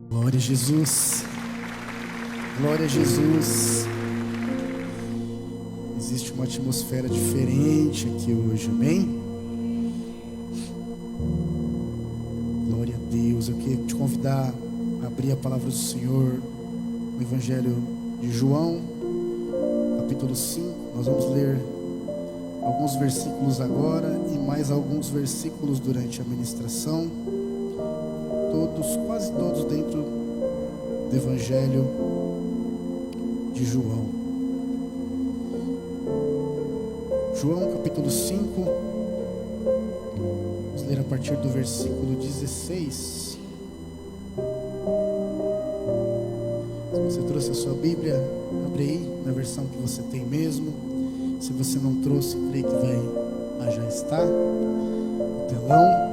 Glória a Jesus, glória a Jesus. Existe uma atmosfera diferente aqui hoje, amém? Glória a Deus. Eu queria te convidar a abrir a palavra do Senhor no Evangelho de João, capítulo 5. Nós vamos ler alguns versículos agora e mais alguns versículos durante a ministração. Quase todos dentro do Evangelho de João. João capítulo 5, vamos ler a partir do versículo 16. Se você trouxe a sua Bíblia, abre aí na versão que você tem mesmo. Se você não trouxe, creio que já está no telão.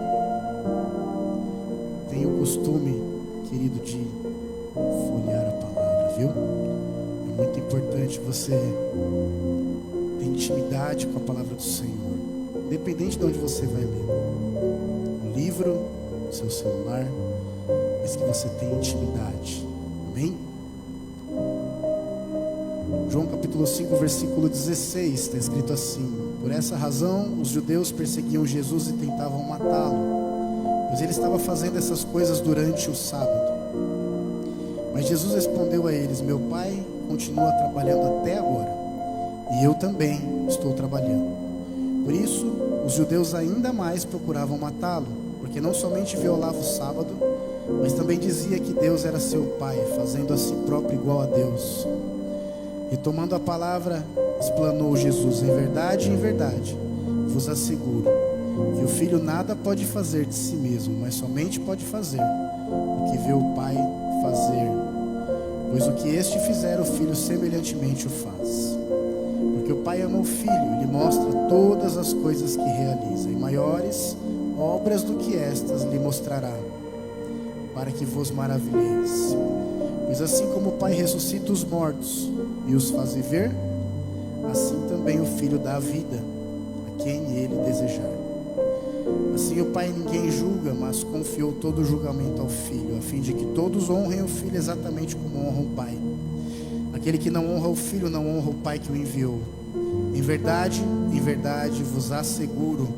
Tenha o costume, querido, de folhear a palavra, viu? É muito importante você ter intimidade com a palavra do Senhor, independente de onde você vai ler, no livro, no seu celular, mas que você tenha intimidade, amém? João capítulo 5, versículo 16, está escrito assim: por essa razão os judeus perseguiam Jesus e tentavam matá-lo, pois ele estava fazendo essas coisas durante o sábado. Mas Jesus respondeu a eles: meu Pai continua trabalhando até agora, e eu também estou trabalhando. Por isso, os judeus ainda mais procuravam matá-lo, porque não somente violava o sábado, mas também dizia que Deus era seu Pai, fazendo a si próprio igual a Deus. Retomando a palavra, explanou Jesus: em verdade, vos asseguro que o Filho nada pode fazer de si mesmo, mas somente pode fazer o que vê o Pai fazer. Pois o que este fizer, o Filho semelhantemente o faz. Porque o Pai ama o Filho e lhe mostra todas as coisas que realiza, e maiores obras do que estas lhe mostrará, para que vos maravilheis. Pois assim como o Pai ressuscita os mortos e os faz viver, assim também o Filho dá a vida a quem ele desejar. Assim o Pai ninguém julga, mas confiou todo o julgamento ao Filho, a fim de que todos honrem o Filho exatamente como honram o Pai. Aquele que não honra o Filho não honra o Pai que o enviou. Em verdade vos asseguro: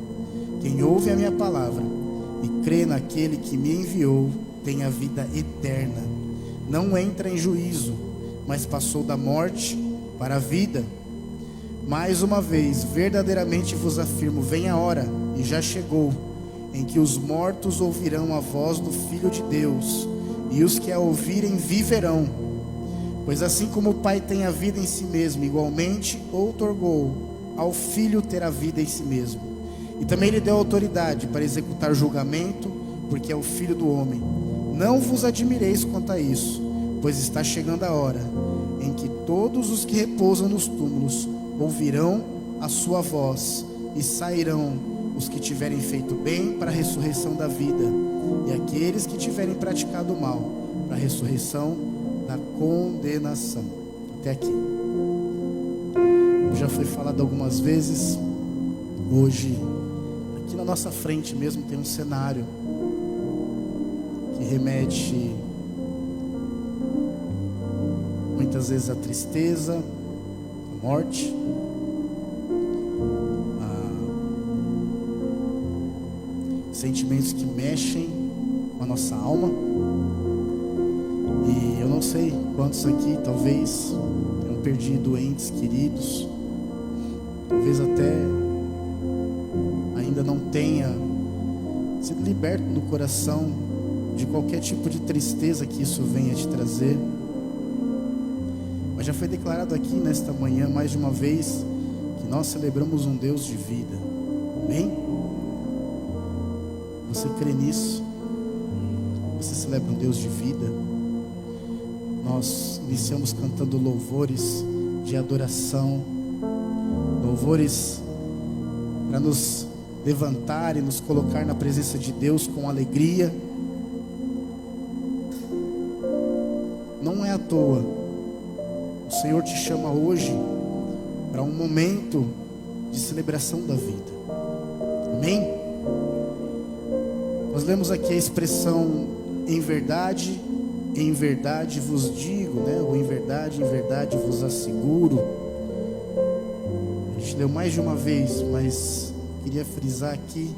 quem ouve a minha palavra e crê naquele que me enviou tem a vida eterna. Não entra em juízo, mas passou da morte para a vida. Mais uma vez, verdadeiramente vos afirmo: vem a hora, e já chegou, em que os mortos ouvirão a voz do Filho de Deus, e os que a ouvirem viverão. Pois assim como o Pai tem a vida em si mesmo, igualmente outorgou ao Filho ter a vida em si mesmo. E também lhe deu autoridade para executar julgamento, porque é o Filho do homem. Não vos admireis quanto a isso, pois está chegando a hora em que todos os que repousam nos túmulos ouvirão a sua voz, e sairão os que tiverem feito bem para a ressurreição da vida, e aqueles que tiverem praticado o mal para a ressurreição da condenação. Até aqui. Já foi falado algumas vezes. Hoje, aqui na nossa frente mesmo, tem um cenário que remete muitas vezes à tristeza, à morte, sentimentos que mexem com a nossa alma. E eu não sei quantos aqui talvez tenham perdido entes queridos, talvez até ainda não tenha sido liberto no coração de qualquer tipo de tristeza que isso venha te trazer. Mas já foi declarado aqui nesta manhã mais de uma vez que nós celebramos um Deus de vida, amém? Você crê nisso? Você celebra um Deus de vida? Nós iniciamos cantando louvores de adoração, louvores para nos levantar e nos colocar na presença de Deus com alegria. Não é à toa, o Senhor te chama hoje para um momento de celebração da vida, amém? Nós lemos aqui a expressão em em verdade vos digo, né? Ou em verdade vos asseguro. A gente leu mais de uma vez, mas queria frisar aqui.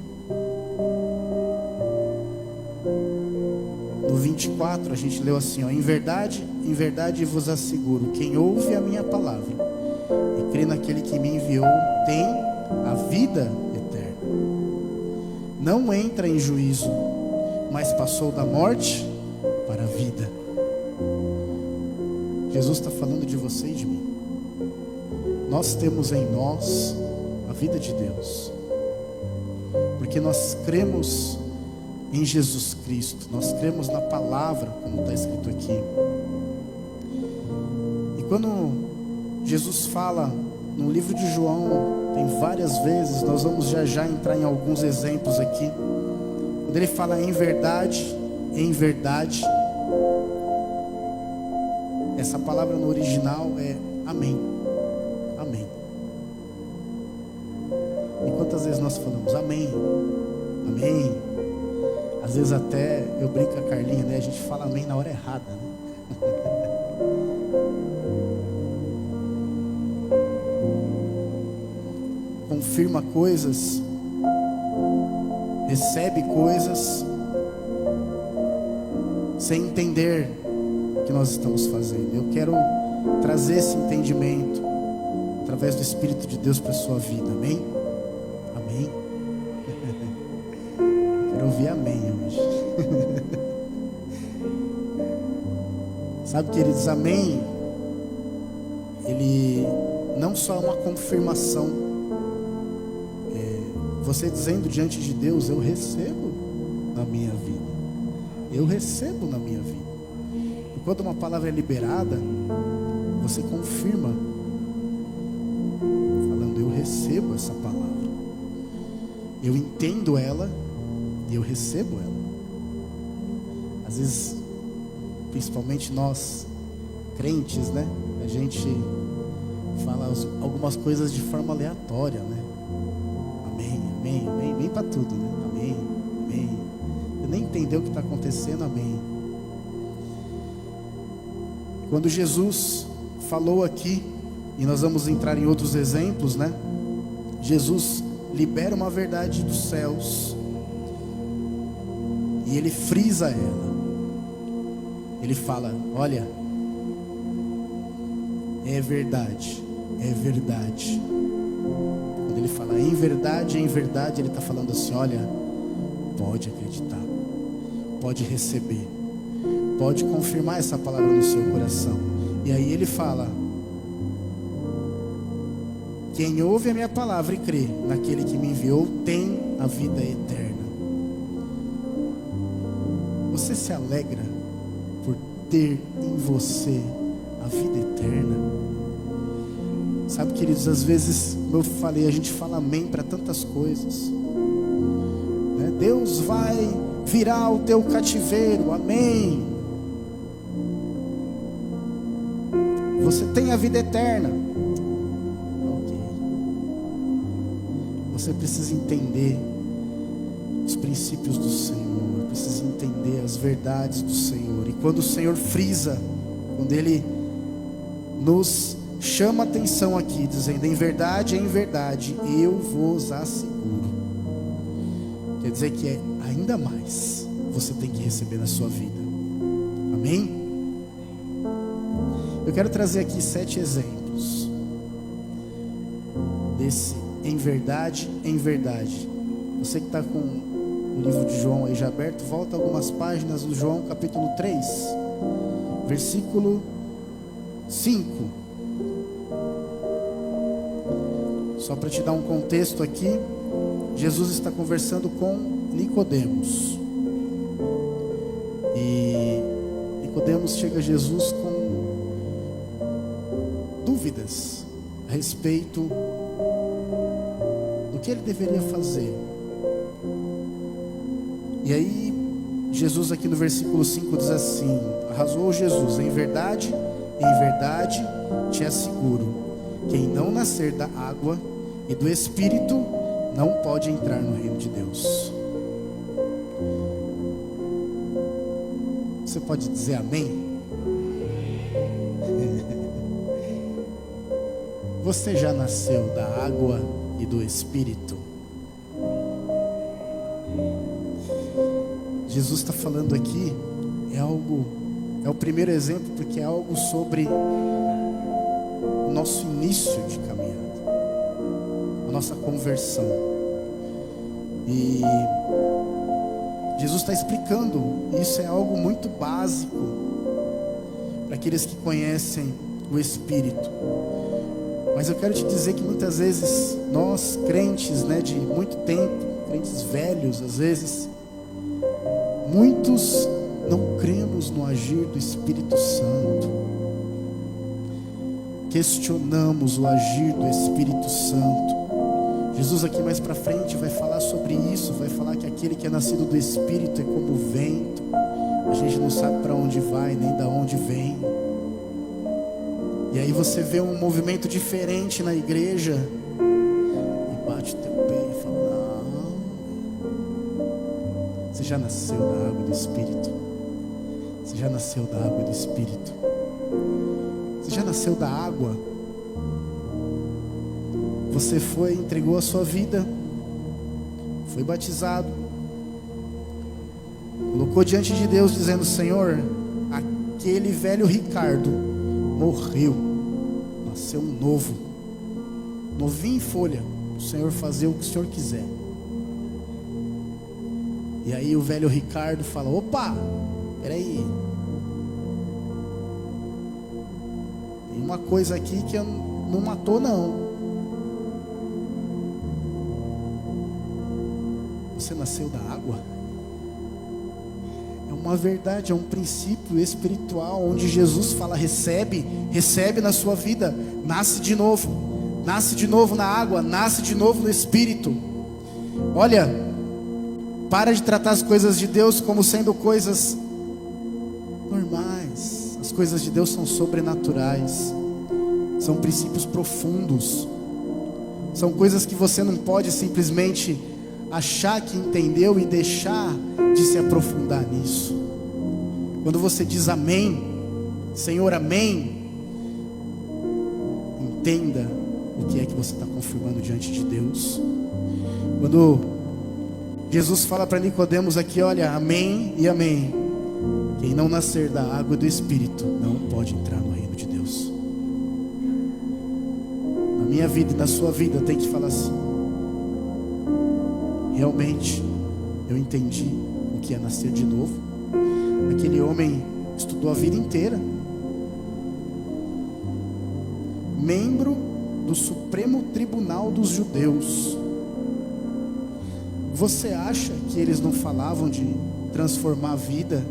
No 24 a gente leu assim, ó: em verdade vos asseguro, quem ouve a minha palavra e crê naquele que me enviou tem a vida eterna. Não entra em juízo, mas passou da morte para a vida. Jesus está falando de você e de mim. Nós temos em nós a vida de Deus, porque nós cremos em Jesus Cristo, nós cremos na palavra, como está escrito aqui. E quando Jesus fala no livro de João, tem várias vezes, nós vamos já entrar em alguns exemplos aqui, quando ele fala em verdade, essa palavra no original é amém, amém. E quantas vezes nós falamos amém, amém? Às vezes até eu brinco com a Carlinha, né? A gente fala amém na hora errada, né? Confirma coisas, recebe coisas, sem entender o que nós estamos fazendo. Eu quero trazer esse entendimento através do Espírito de Deus para a sua vida, amém? Amém? Quero ouvir amém hoje. Sabe, queridos, amém, ele não só é uma confirmação, você dizendo diante de Deus: eu recebo na minha vida, eu recebo na minha vida. E quando uma palavra é liberada, você confirma, falando: eu recebo essa palavra, eu entendo ela e eu recebo ela. Às vezes, principalmente nós crentes, né? A gente fala algumas coisas de forma aleatória, né? Amém, amém, amém, vem para tudo, né? Amém, amém. Eu nem entendeu o que está acontecendo, amém. Quando Jesus falou aqui, e nós vamos entrar em outros exemplos, né? Jesus libera uma verdade dos céus e ele frisa ela. Ele fala: olha, é verdade, é verdade. Quando ele fala em verdade, ele está falando assim: olha, pode acreditar, pode receber, pode confirmar essa palavra no seu coração. E aí ele fala: quem ouve a minha palavra e crê naquele que me enviou tem a vida eterna. Você se alegra por ter em você a vida eterna? Sabe, queridos, às vezes, como eu falei, a gente fala amém para tantas coisas, né? Deus vai virar o teu cativeiro, amém. Você tem a vida eterna, ok. Você precisa entender os princípios do Senhor, precisa entender as verdades do Senhor. E quando o Senhor frisa, quando Ele nos chama a atenção aqui, dizendo em verdade, eu vos asseguro, quer dizer que ainda mais você tem que receber na sua vida, amém? Eu quero trazer aqui 7 exemplos desse em verdade. Você que está com o livro de João aí já aberto, volta algumas páginas do João capítulo 3, versículo 5. Só para te dar um contexto aqui, Jesus está conversando com Nicodemos. E Nicodemos chega a Jesus com dúvidas a respeito do que ele deveria fazer. E aí Jesus aqui no versículo 5 diz assim: arrasou Jesus: em verdade te asseguro, quem não nascer da água e do Espírito não pode entrar no reino de Deus. Você pode dizer amém? Você já nasceu da água e do Espírito? Jesus está falando aqui, é o primeiro exemplo, porque é algo sobre o nosso início de caminhada, a nossa conversão. E Jesus está explicando, isso é algo muito básico para aqueles que conhecem o Espírito. Mas eu quero te dizer que muitas vezes nós, crentes, de muito tempo, crentes velhos às vezes, muitos não cremos no agir do Espírito Santo. Questionamos o agir do Espírito Santo. Jesus aqui mais para frente vai falar sobre isso, vai falar que aquele que é nascido do Espírito é como o vento. A gente não sabe para onde vai, nem da onde vem. E aí você vê um movimento diferente na igreja e bate o teu peito e fala: não, você já nasceu da água do Espírito. Você já nasceu da água do Espírito. Você já nasceu da água. Você foi, entregou a sua vida, foi batizado, colocou diante de Deus dizendo: Senhor, aquele velho Ricardo morreu, nasceu um novo, novinho em folha, o Senhor fazer o que o Senhor quiser. E aí o velho Ricardo fala: opa, peraí, tem uma coisa aqui que não matou não. Você nasceu da água? É uma verdade, é um princípio espiritual, onde Jesus fala: recebe na sua vida, nasce de novo na água, nasce de novo no Espírito. Olha, para de tratar as coisas de Deus como sendo coisas normais. As coisas de Deus são sobrenaturais, são princípios profundos, são coisas que você não pode simplesmente achar que entendeu e deixar de se aprofundar nisso. Quando você diz amém, Senhor, amém, entenda o que é que você está confirmando diante de Deus. Quando Jesus fala para Nicodemos aqui: olha, amém e amém, quem não nascer da água e do Espírito não pode entrar no reino de Deus. Na minha vida e na sua vida tem que falar assim: realmente eu entendi o que é nascer de novo. Aquele homem estudou a vida inteira, membro do Supremo Tribunal dos Judeus. Você acha que eles não falavam de transformar a vida,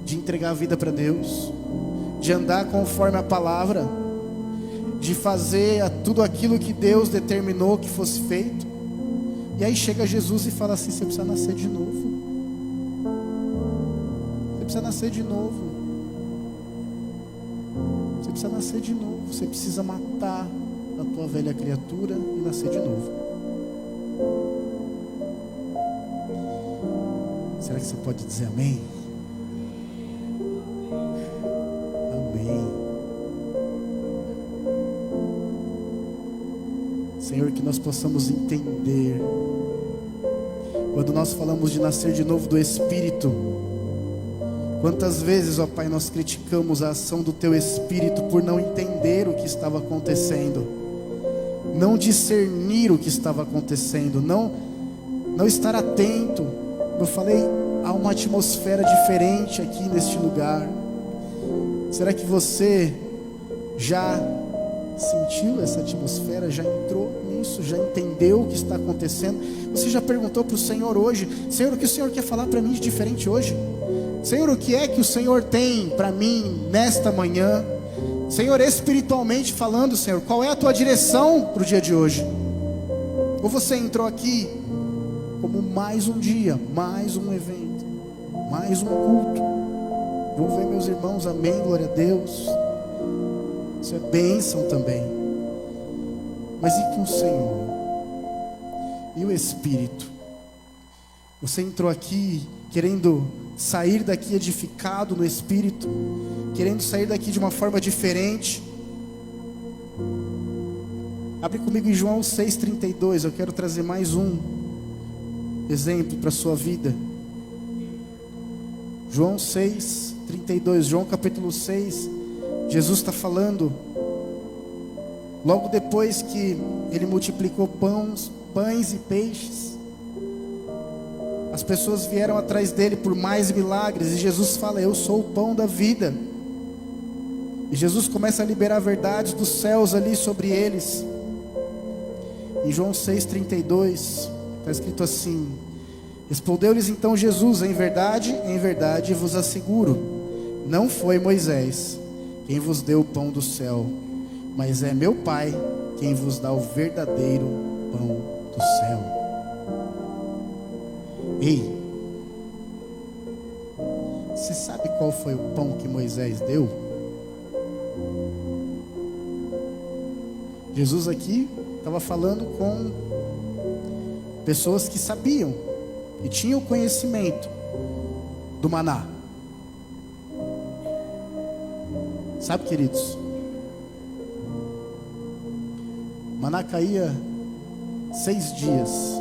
de entregar a vida para Deus, de andar conforme a palavra, de fazer tudo aquilo que Deus determinou que fosse feito? E aí chega Jesus e fala assim: você precisa nascer de novo. Você precisa nascer de novo. Você precisa nascer de novo. Você precisa matar a tua velha criatura e nascer de novo. Será que você pode dizer amém? Amém. Senhor, que nós possamos entender, quando nós falamos de nascer de novo do Espírito, quantas vezes, ó Pai, nós criticamos a ação do Teu Espírito por não entender o que estava acontecendo, não discernir o que estava acontecendo, não estar atento. Eu falei, há uma atmosfera diferente aqui neste lugar. Será que você já sentiu essa atmosfera? Já entrou nisso? Já entendeu o que está acontecendo? Você já perguntou para o Senhor hoje: Senhor, o que o Senhor quer falar para mim de diferente hoje? Senhor, o que é que o Senhor tem para mim nesta manhã? Senhor, espiritualmente falando, Senhor, qual é a tua direção para o dia de hoje? Ou você entrou aqui como mais um dia, mais um evento, mais um culto? Vou ver meus irmãos, amém, glória a Deus. Isso é bênção também. Mas e com o Senhor? E o Espírito? Você entrou aqui querendo sair daqui edificado no Espírito, querendo sair daqui de uma forma diferente. Abre comigo em João 6,32, eu quero trazer mais um exemplo para a sua vida. João 6,32, João capítulo 6, Jesus está falando, logo depois que Ele multiplicou pães e peixes, as pessoas vieram atrás dele por mais milagres, e Jesus fala: eu sou o pão da vida. E Jesus começa a liberar verdades dos céus ali sobre eles. Em João 6,32 está escrito assim: respondeu-lhes então Jesus: em verdade vos asseguro, não foi Moisés quem vos deu o pão do céu, mas é meu Pai quem vos dá o verdadeiro pão do céu. Ei, você sabe qual foi o pão que Moisés deu? Jesus aqui estava falando com pessoas que sabiam e tinham conhecimento do maná. Sabe, queridos, maná caía 6 dias.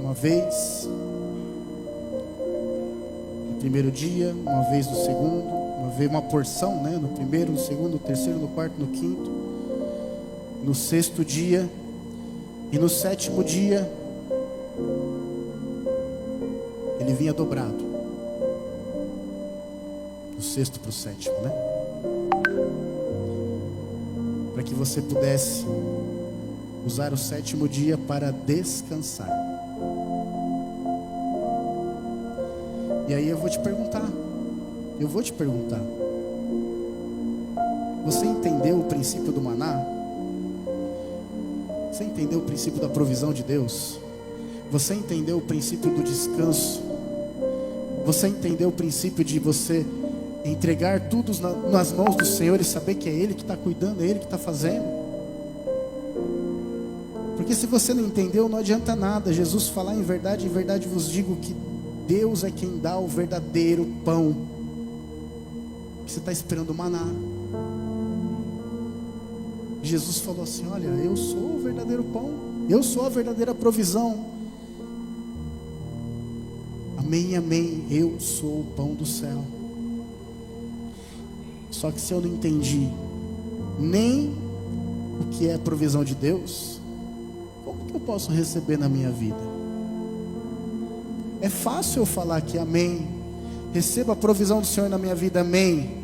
Uma vez no primeiro dia, uma vez no segundo, uma vez uma porção, né? No primeiro, no segundo, no terceiro, no quarto, no quinto, no 6º dia, e no 7º dia ele vinha dobrado, do 6º para o 7º, né? Para que você pudesse usar o 7º dia para descansar. E aí eu vou te perguntar, você entendeu o princípio do maná? Você entendeu o princípio da provisão de Deus? Você entendeu o princípio do descanso? Você entendeu o princípio de você entregar tudo nas mãos do Senhor e saber que é Ele que está cuidando, é Ele que está fazendo? Porque se você não entendeu, não adianta nada Jesus falar: em verdade vos digo que Deus é quem dá o verdadeiro pão. Você está esperando o maná. Jesus falou assim: olha, eu sou o verdadeiro pão, eu sou a verdadeira provisão. Amém, amém, eu sou o pão do céu. Só que se eu não entendi nem o que é a provisão de Deus, como que eu posso receber na minha vida? É fácil eu falar aqui, amém, receba a provisão do Senhor na minha vida, amém.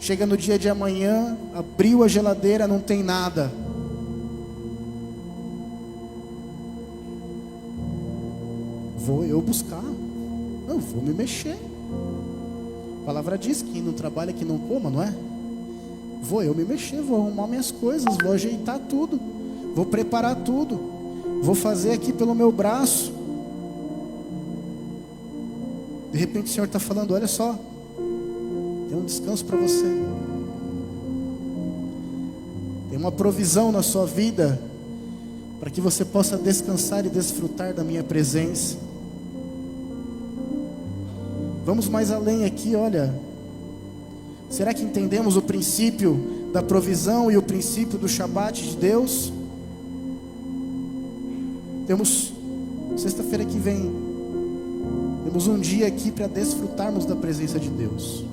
Chega no dia de amanhã, abriu a geladeira, não tem nada. Vou eu buscar, eu vou me mexer. A palavra diz que quem não trabalha que não coma, não é? Vou eu me mexer, vou arrumar minhas coisas, vou ajeitar tudo, vou preparar tudo, vou fazer aqui pelo meu braço. De repente o Senhor está falando: olha só, tem um descanso para você, tem uma provisão na sua vida, para que você possa descansar e desfrutar da minha presença. Vamos mais além aqui, olha. Será que entendemos o princípio da provisão e o princípio do Shabat de Deus? Temos, sexta-feira que vem, temos um dia aqui para desfrutarmos da presença de Deus.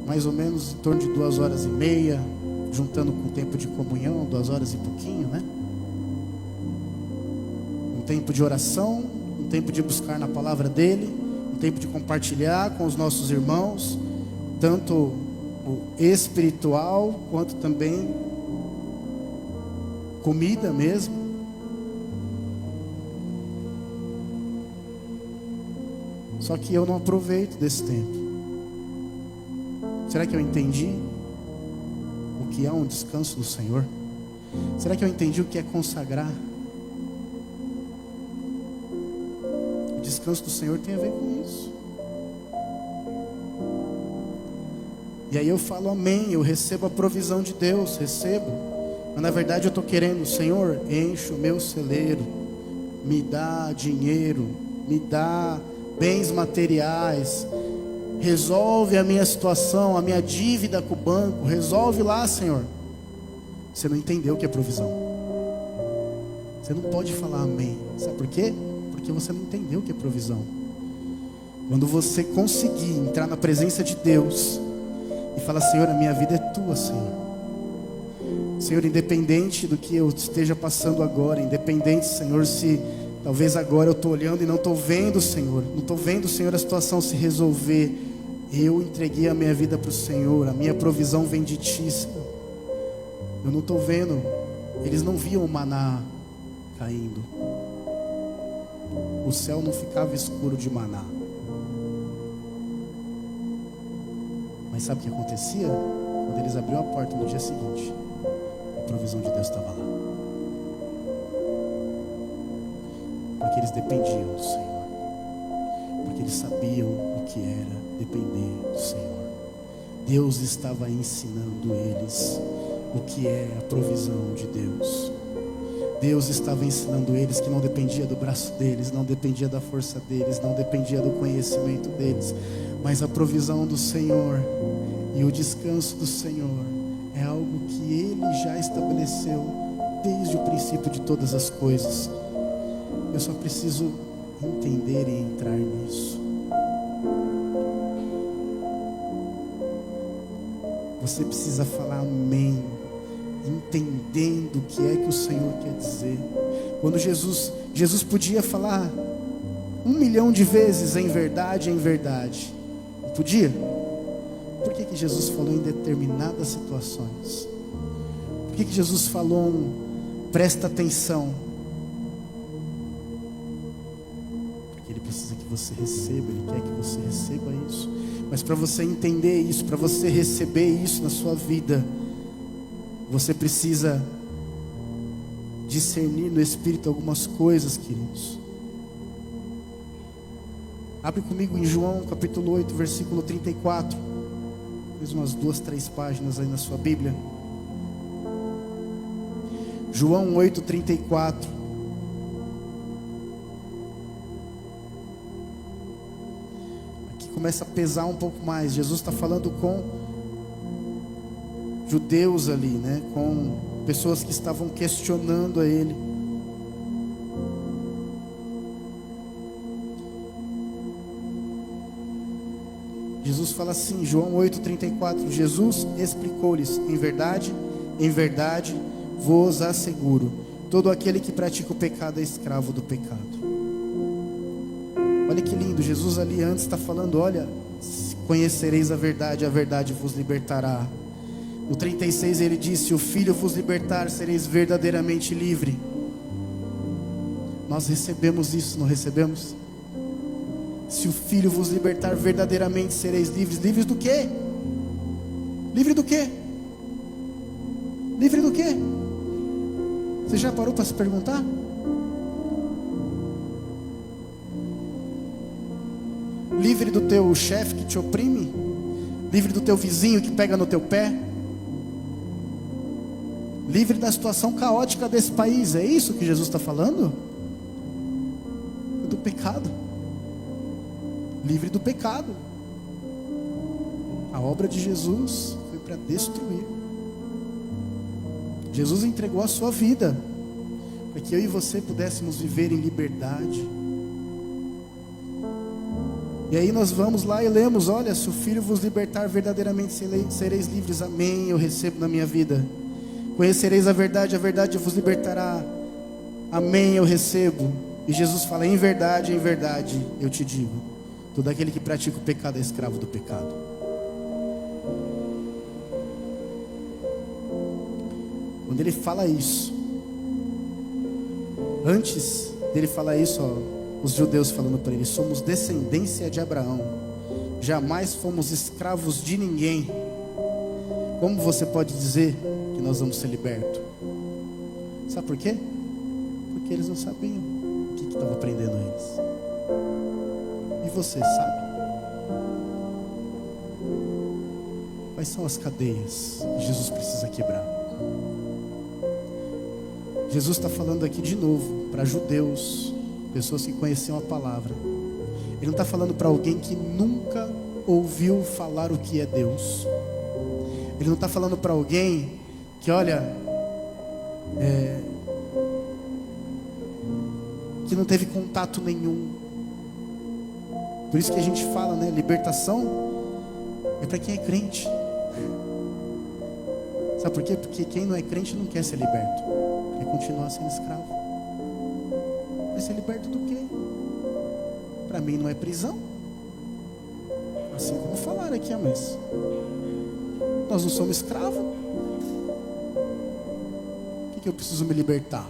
Mais ou menos em torno de 2h30, juntando com o tempo de comunhão, 2 horas e pouquinho, né? Um tempo de oração, um tempo de buscar na palavra dele, um tempo de compartilhar com os nossos irmãos, tanto o espiritual, quanto também comida mesmo. Só que eu não aproveito desse tempo. Será que eu entendi o que é um descanso do Senhor? Será que eu entendi o que é consagrar? O descanso do Senhor tem a ver com isso. E aí eu falo amém, eu recebo a provisão de Deus, recebo. Mas na verdade eu estou querendo: Senhor, enche o meu celeiro, me dá dinheiro, me dá bens materiais, resolve a minha situação, a minha dívida com o banco, resolve lá, Senhor. Você não entendeu o que é provisão. Você não pode falar amém. Sabe por quê? Porque você não entendeu o que é provisão. Quando você conseguir entrar na presença de Deus e falar: Senhor, a minha vida é tua, Senhor. Senhor, independente do que eu esteja passando agora, independente, Senhor, se talvez agora eu estou olhando e não estou vendo, Senhor, não estou vendo, Senhor, a situação se resolver, eu entreguei a minha vida para o Senhor, a minha provisão vem de Ti, Senhor. Eu não estou vendo, eles não viam o maná caindo, o céu não ficava escuro de maná, mas sabe o que acontecia? Quando eles abriam a porta no dia seguinte, a provisão de Deus estava lá, porque eles dependiam do Senhor, porque eles sabiam o que era depender do Senhor. Deus estava ensinando eles o que é a provisão de Deus. Deus estava ensinando eles que não dependia do braço deles, não dependia da força deles, não dependia do conhecimento deles, mas a provisão do Senhor e o descanso do Senhor é algo que Ele já estabeleceu desde o princípio de todas as coisas. Eu só preciso entender e entrar nisso. Você precisa falar amém, entendendo o que é que o Senhor quer dizer. Quando Jesus podia falar 1 milhão de vezes em verdade, não podia? Por que Jesus falou em determinadas situações? Por que Jesus falou presta atenção? Porque Ele precisa que você receba, Ele quer que você receba isso. Mas para você entender isso, para você receber isso na sua vida, você precisa discernir no Espírito algumas coisas, queridos. Abre comigo em João capítulo 8, versículo 34. Fez umas 2, 3 páginas aí na sua Bíblia. João 8, 34. Aqui começa a pesar um pouco mais. Jesus está falando com judeus ali, né? Com pessoas que estavam questionando a Ele. Jesus fala assim, João 8,34, Jesus explicou-lhes: em verdade, vos asseguro, todo aquele que pratica o pecado é escravo do pecado. Olha que lindo, Jesus ali antes está falando: olha, conhecereis a verdade vos libertará. No 36 ele disse: se o Filho vos libertar, sereis verdadeiramente livre. Nós recebemos isso, não recebemos? Se o Filho vos libertar, verdadeiramente sereis livres. Livres do quê? Livre do quê? Livre do quê? Você já parou para se perguntar? Livre do teu chefe que te oprime? Livre do teu vizinho que pega no teu pé? Livre da situação caótica desse país? É isso que Jesus está falando? Do pecado. Livre do pecado. A obra de Jesus foi para destruir. Jesus entregou a sua vida para que eu e você pudéssemos viver em liberdade. E aí nós vamos lá e lemos: olha, se o Filho vos libertar, verdadeiramente sereis livres. Amém, eu recebo na minha vida. Conhecereis a verdade vos libertará. Amém, eu recebo. E Jesus fala: em verdade, eu te digo, todo aquele que pratica o pecado é escravo do pecado. Quando ele fala isso, antes dele falar isso, ó, os judeus falando para ele: somos descendência de Abraão, jamais fomos escravos de ninguém. Como você pode dizer que nós vamos ser libertos? Sabe por quê? Porque eles não sabiam o que estava prendendo eles. E você sabe? Quais são as cadeias que Jesus precisa quebrar? Jesus está falando aqui de novo para judeus pessoas que conheciam a palavra. Ele não está falando para alguém que nunca ouviu falar o que é Deus. Ele não está falando para alguém que, olha, que não teve contato nenhum. Por isso que a gente fala, né? Libertação é para quem é crente. Sabe por quê? Porque quem não é crente não quer ser liberto, quer continuar sendo escravo. Vai ser liberto do quê? Para mim não é prisão. Assim como falaram aqui, mas nós não somos escravos. O que eu preciso me libertar?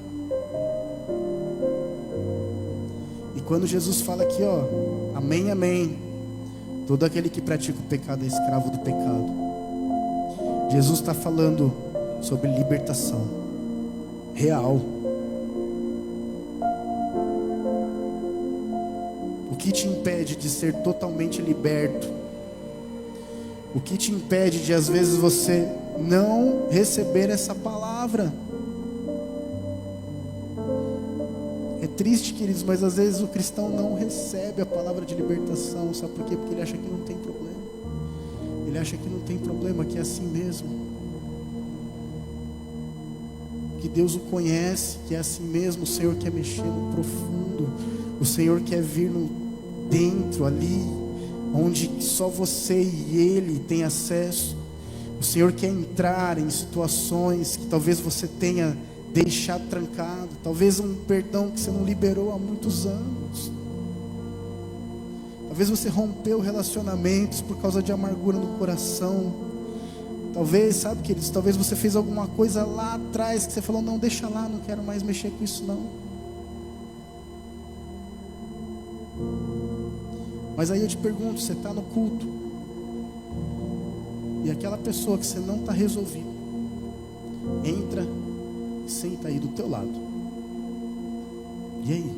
E quando Jesus fala aqui, ó, amém, amém, todo aquele que pratica o pecado é escravo do pecado. Jesus está falando sobre libertação real. O que te impede de ser totalmente liberto? O que te impede de às vezes você não receber essa palavra? É triste, queridos, mas às vezes o cristão não recebe a palavra de libertação. Sabe por quê? Porque ele acha que não tem problema. Ele acha que não tem problema, que é assim mesmo. Que Deus o conhece, que é assim mesmo. O Senhor quer mexer no profundo. O Senhor quer vir no dentro ali, onde só você e Ele têm acesso. O Senhor quer entrar em situações que talvez você tenha deixado trancado. Talvez um perdão que você não liberou há muitos anos. Talvez você rompeu relacionamentos por causa de amargura no coração. Talvez, sabe, queridos, talvez você fez alguma coisa lá atrás que você falou, não, deixa lá, não quero mais mexer com isso não. Mas aí eu te pergunto, você está no culto e aquela pessoa que você não está resolvido entra e senta aí do teu lado. E aí?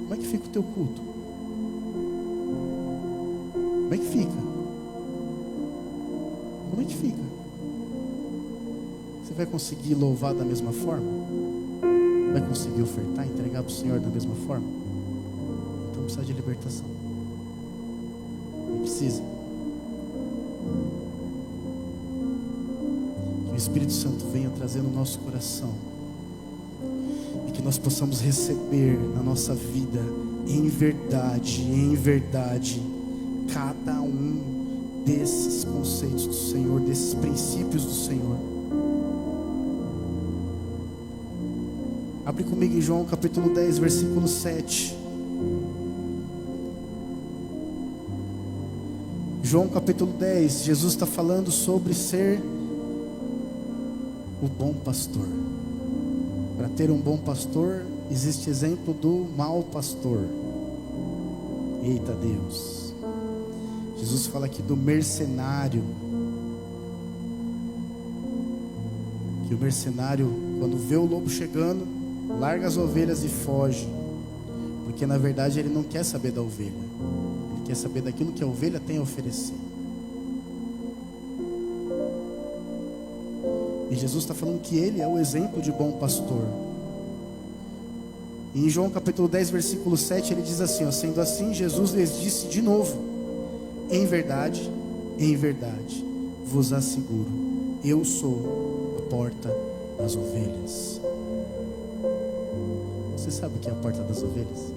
Como é que fica o teu culto? Como é que fica? Como é que fica? Você vai conseguir louvar da mesma forma? Vai conseguir ofertar, entregar para o Senhor da mesma forma? Então precisa de libertação. Não precisa. Que o Espírito Santo venha trazer no nosso coração e que nós possamos receber na nossa vida em verdade, cada um desses conceitos do Senhor, desses princípios do Senhor. Abre comigo em João capítulo 10, versículo 7. João capítulo 10, Jesus está falando sobre ser o bom pastor. Para ter um bom pastor, existe exemplo do mau pastor. Eita Deus. Jesus fala aqui do mercenário. Que o mercenário, quando vê o lobo chegando, larga as ovelhas e foge. Porque na verdade ele não quer saber da ovelha. Ele quer saber daquilo que a ovelha tem a oferecer. E Jesus está falando que ele é o exemplo de bom pastor. E em João capítulo 10, versículo 7, ele diz assim, ó, sendo assim, Jesus lhes disse de novo, em verdade, vos asseguro, eu sou a porta das ovelhas. Você sabe o que é a porta das ovelhas?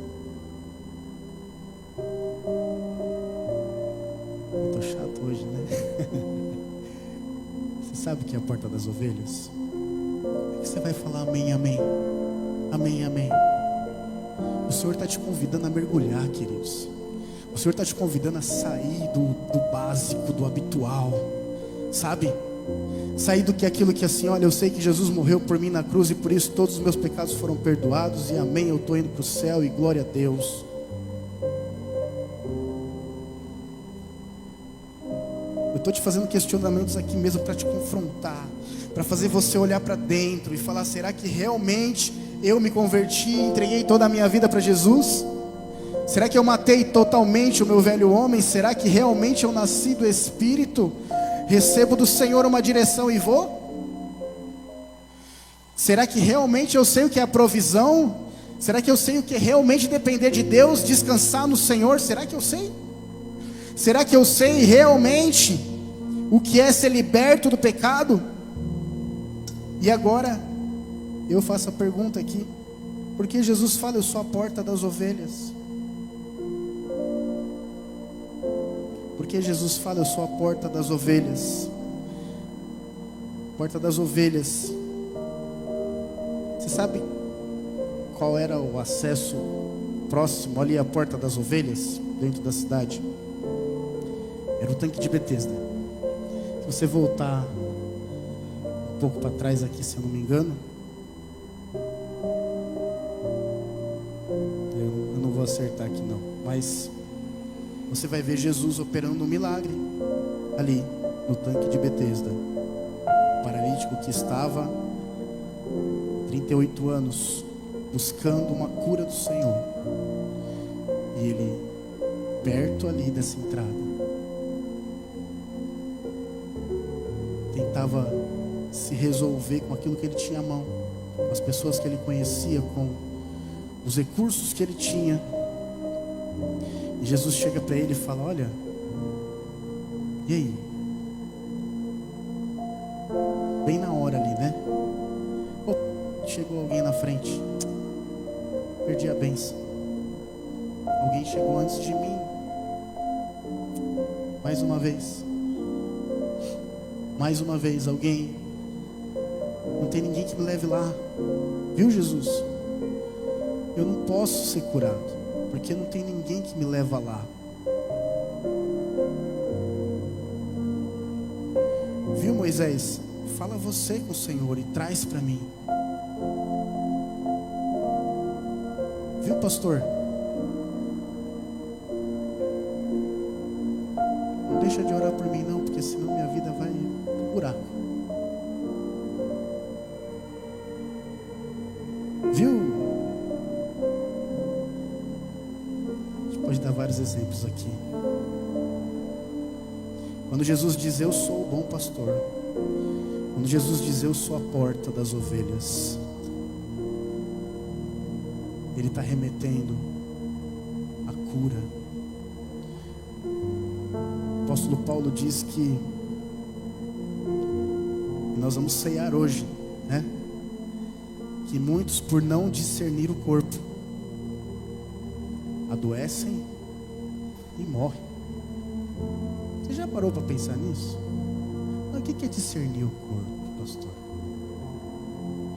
Eu tô chato hoje, né? Você sabe o que é a porta das ovelhas? Como é que você vai falar amém, amém? Amém, amém. O Senhor está te convidando a mergulhar, queridos. O Senhor está te convidando a sair do básico, do habitual, sabe? Sair do que aquilo que assim, olha, eu sei que Jesus morreu por mim na cruz e por isso todos os meus pecados foram perdoados e amém, eu estou indo para o céu e glória a Deus. Eu estou te fazendo questionamentos aqui mesmo para te confrontar, para fazer você olhar para dentro e falar, será que realmente eu me converti e entreguei toda a minha vida para Jesus? Será que eu matei totalmente o meu velho homem? Será que realmente eu nasci do Espírito? Recebo do Senhor uma direção e vou? Será que realmente eu sei o que é a provisão? Será que eu sei o que é realmente depender de Deus, descansar no Senhor? Será que eu sei? Será que eu sei realmente o que é ser liberto do pecado? E agora, eu faço a pergunta aqui: por que Jesus fala, eu sou a porta das ovelhas? Por que Jesus fala, eu sou a porta das ovelhas? Porta das ovelhas. Você sabe qual era o acesso próximo ali à porta das ovelhas, dentro da cidade? Era o tanque de Betesda. Se você voltar um pouco para trás aqui, se eu não me engano, eu não vou acertar aqui não, mas você vai ver Jesus operando um milagre ali no tanque de Betesda. O paralítico que estava 38 anos buscando uma cura do Senhor, e ele perto ali dessa entrada tentava se resolver com aquilo que ele tinha à mão, com as pessoas que ele conhecia, com os recursos que ele tinha. E Jesus chega para ele e fala: olha, e aí? Bem na hora ali, né? Chegou alguém na frente, perdi a bênção. Alguém chegou antes de mim. Mais uma vez, alguém. Não tem ninguém que me leve lá. Viu, Jesus? Eu não posso ser curado, porque não tem ninguém que me leva lá. Viu, Moisés? Fala você com o Senhor e traz para mim. Viu, pastor? Não deixa de orar por mim não, porque senão minha vida vai pro buraco. Viu? A gente pode dar vários exemplos aqui. Quando Jesus diz, eu sou o bom pastor, quando Jesus diz, eu sou a porta das ovelhas, Ele está remetendo a cura. O apóstolo Paulo diz que nós vamos ceiar hoje, né? Que muitos, por não discernir o corpo, adoecem e morrem. Você já parou para pensar nisso? Mas o que é discernir o corpo, pastor?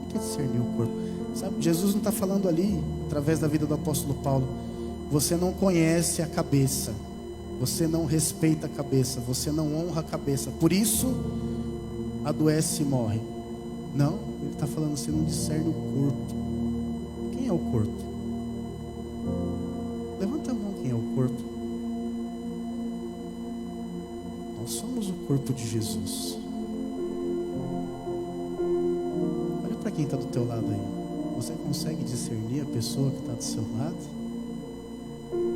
O que é discernir o corpo? Sabe, Jesus não está falando ali, através da vida do apóstolo Paulo, você não conhece a cabeça, você não respeita a cabeça, você não honra a cabeça, por isso adoece e morre. Não, ele está falando, você não discerne o corpo. Quem é o corpo? Levanta a mão, quem é o corpo? Nós somos o corpo de Jesus. Olha para quem está do teu lado aí. Você consegue discernir a pessoa que está do seu lado?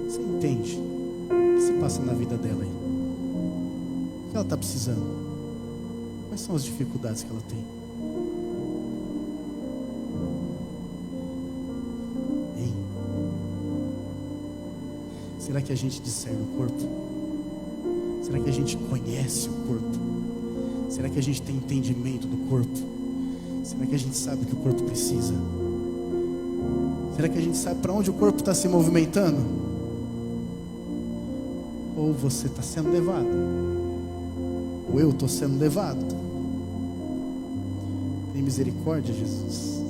Você entende o que se passa na vida dela aí? O que ela está precisando? Quais são as dificuldades que ela tem? Hein? Será que a gente discerne o corpo? Será que a gente conhece o corpo? Será que a gente tem entendimento do corpo? Será que a gente sabe o que o corpo precisa? Será que a gente sabe para onde o corpo está se movimentando? Ou você está sendo levado? Ou eu estou sendo levado? Tem misericórdia, Jesus.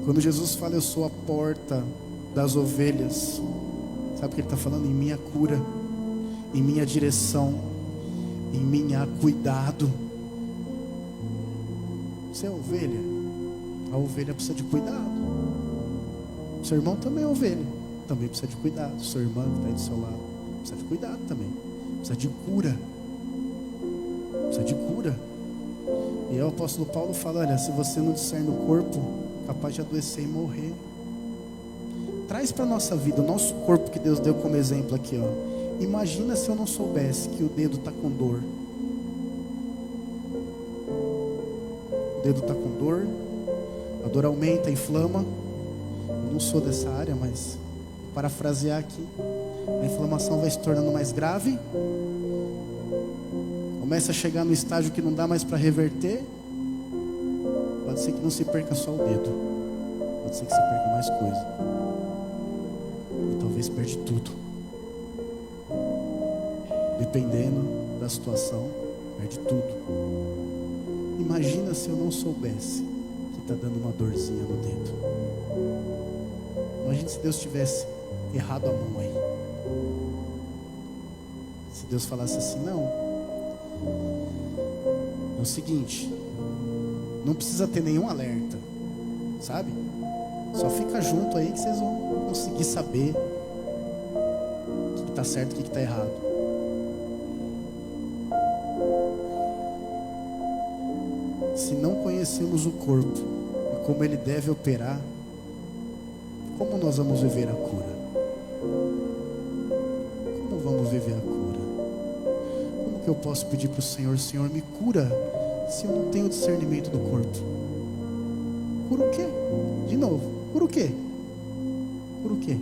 Quando Jesus fala, eu sou a porta das ovelhas, sabe o que ele está falando? Em minha cura, em minha direção, em minha cuidado. Você é ovelha? A ovelha precisa de cuidado. O seu irmão também é ovelha, também precisa de cuidado. Sua irmã que está aí do seu lado precisa de cuidado também, precisa de cura. Precisa de cura. E aí o apóstolo Paulo fala, olha, se você não discerne o corpo, capaz de adoecer e morrer. Traz para a nossa vida o nosso corpo que Deus deu como exemplo aqui, ó. Imagina se eu não soubesse que o dedo está com dor. dedo está com dor, a dor aumenta, inflama. Eu não sou dessa área, mas vou parafrasear aqui. A inflamação vai se tornando mais grave, começa a chegar no estágio que não dá mais para reverter. Pode ser que não se perca só o dedo, pode ser que se perca mais coisa, e talvez perde tudo. Dependendo da situação, perde tudo. Imagina se eu não soubesse que está dando uma dorzinha no dedo. Imagina se Deus tivesse errado a mão aí. Se Deus falasse assim: não, é o seguinte, não precisa ter nenhum alerta, sabe? Só fica junto aí que vocês vão conseguir saber o que está certo e o que está errado. Se não conhecemos o corpo e como ele deve operar, como nós vamos viver a cura? Como vamos viver a cura? Como que eu posso pedir para o Senhor: Senhor, me cura, se eu não tenho discernimento do corpo? Cura o quê? De novo, cura o quê? Cura o quê?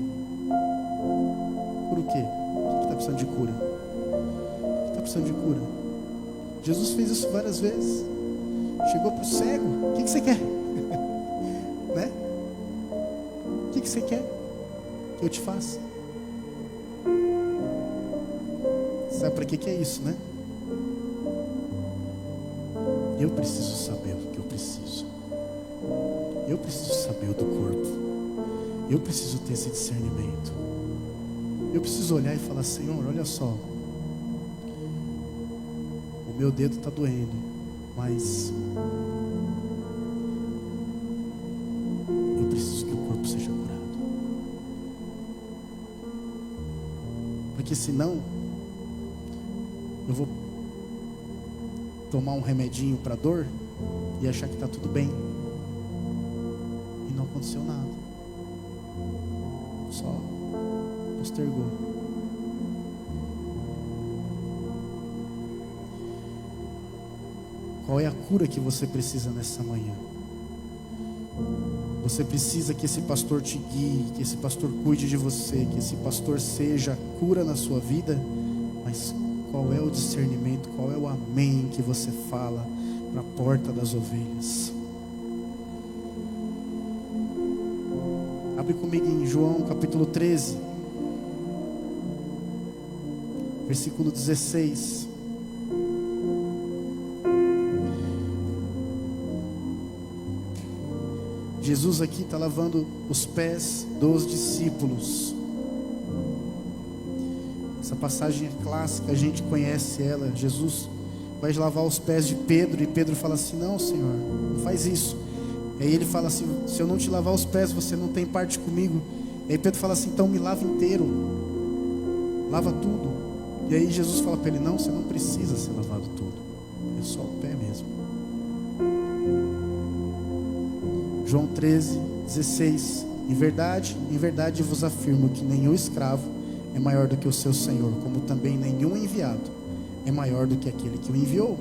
Cura o quê? O que está precisando de cura? O que está precisando de cura? Jesus fez isso várias vezes. Chegou para o cego: o que você quer? Né? O que você quer que eu te faça? Sabe para que é isso, né? Eu preciso saber o que eu preciso. Eu preciso saber o do corpo. Eu preciso ter esse discernimento. Eu preciso olhar e falar: Senhor, olha só, o meu dedo está doendo, mas eu preciso que o corpo seja curado. Porque senão eu vou tomar um remedinho para dor e achar que está tudo bem, e não aconteceu nada, só postergou. Qual é a cura que você precisa nessa manhã? Você precisa que esse pastor te guie, que esse pastor cuide de você, que esse pastor seja a cura na sua vida. Mas qual é o discernimento, qual é o amém que você fala para a porta das ovelhas? Abre comigo em João capítulo 13, versículo 16. Jesus aqui está lavando os pés dos discípulos. Essa passagem é clássica, a gente conhece ela. Jesus vai lavar os pés de Pedro, e Pedro fala assim: não, Senhor, não faz isso. E aí ele fala assim: se eu não te lavar os pés, você não tem parte comigo. E aí Pedro fala assim: então me lava inteiro, lava tudo. E aí Jesus fala para ele: não, você não precisa ser lavado todo, é só o pé mesmo. João 13, 16. Em verdade vos afirmo que nenhum escravo é maior do que o seu senhor, como também nenhum enviado é maior do que aquele que o enviou.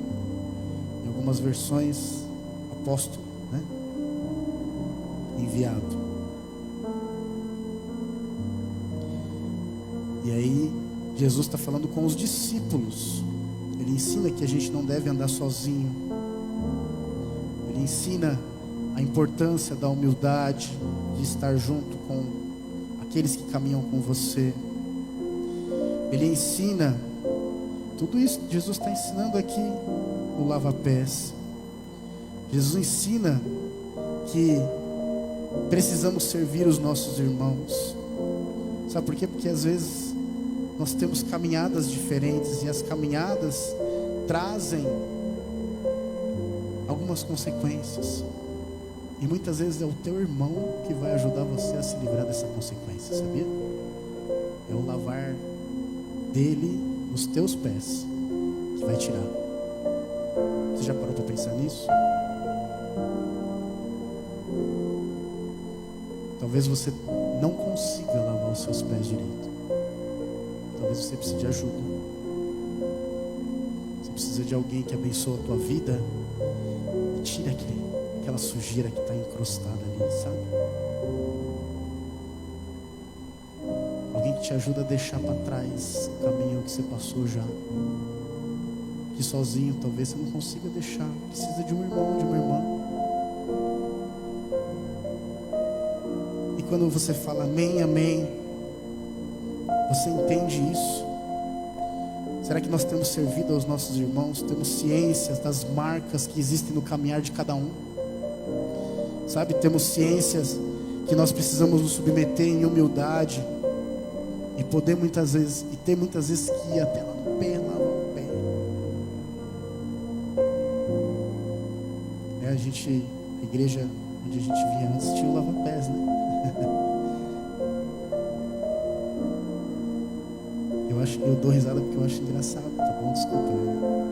Em algumas versões, apóstolo, né? Enviado. E aí Jesus está falando com os discípulos. Ele ensina que a gente não deve andar sozinho. Ele ensina a importância da humildade, de estar junto com aqueles que caminham com você. Ele ensina tudo isso. Jesus está ensinando aqui o lava-pés. Jesus ensina que precisamos servir os nossos irmãos. Sabe por quê? Porque às vezes nós temos caminhadas diferentes, e as caminhadas trazem algumas consequências. E muitas vezes é o teu irmão que vai ajudar você a se livrar dessa consequência, sabia? É o lavar dele os teus pés que vai tirar. Você já parou para pensar nisso? Talvez você não consiga lavar os seus pés direito. Talvez você precise de ajuda. Você precisa de alguém que abençoe a tua vida e tire aquele aquela sujeira que está encrustada ali, sabe? Alguém que te ajuda a deixar para trás o caminho que você passou já. Que sozinho talvez você não consiga deixar. Precisa de um irmão, de uma irmã. E quando você fala amém, amém, você entende isso? Será que nós temos servido aos nossos irmãos? Temos ciências das marcas que existem no caminhar de cada um? Sabe, temos ciências que nós precisamos nos submeter em humildade e poder muitas vezes, e ter muitas vezes que ir até lá no pé, lavar o pé. A igreja onde a gente vinha antes tinha o lava-pés, né? Eu dou risada porque eu acho engraçado, tá bom? Desculpa,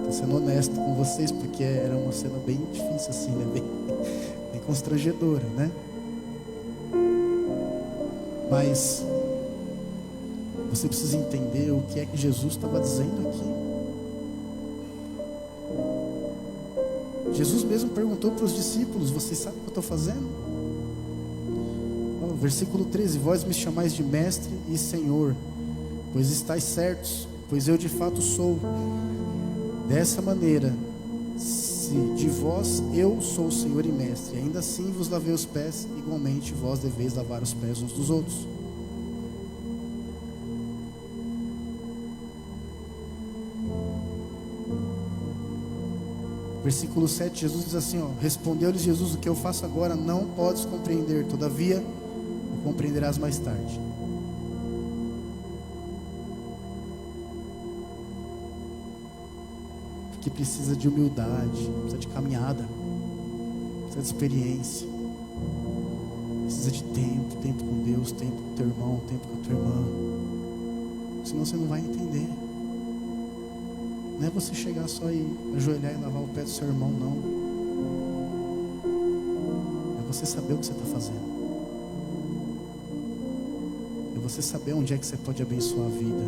tô sendo honesto com vocês, porque era uma cena bem difícil assim, né? Bem constrangedora, né? Mas você precisa entender o que é que Jesus estava dizendo aqui. Jesus mesmo perguntou para os discípulos: vocês sabem o que eu estou fazendo? Versículo 13: vós me chamais de mestre e senhor, pois estáis certos, pois eu de fato sou. Dessa maneira, se de vós eu sou o Senhor e mestre, ainda assim vos lavei os pés, igualmente vós deveis lavar os pés uns dos outros. Versículo 7, Jesus diz assim, respondeu-lhes Jesus: o que eu faço agora não podes compreender, todavia o compreenderás mais tarde. Que precisa de humildade, precisa de caminhada, precisa de experiência, precisa de tempo com Deus, tempo com teu irmão, tempo com a tua irmã. Senão você não vai entender. Não é você chegar só e ajoelhar e lavar o pé do seu irmão, não. É você saber o que você está fazendo. É você saber onde é que você pode abençoar a vida.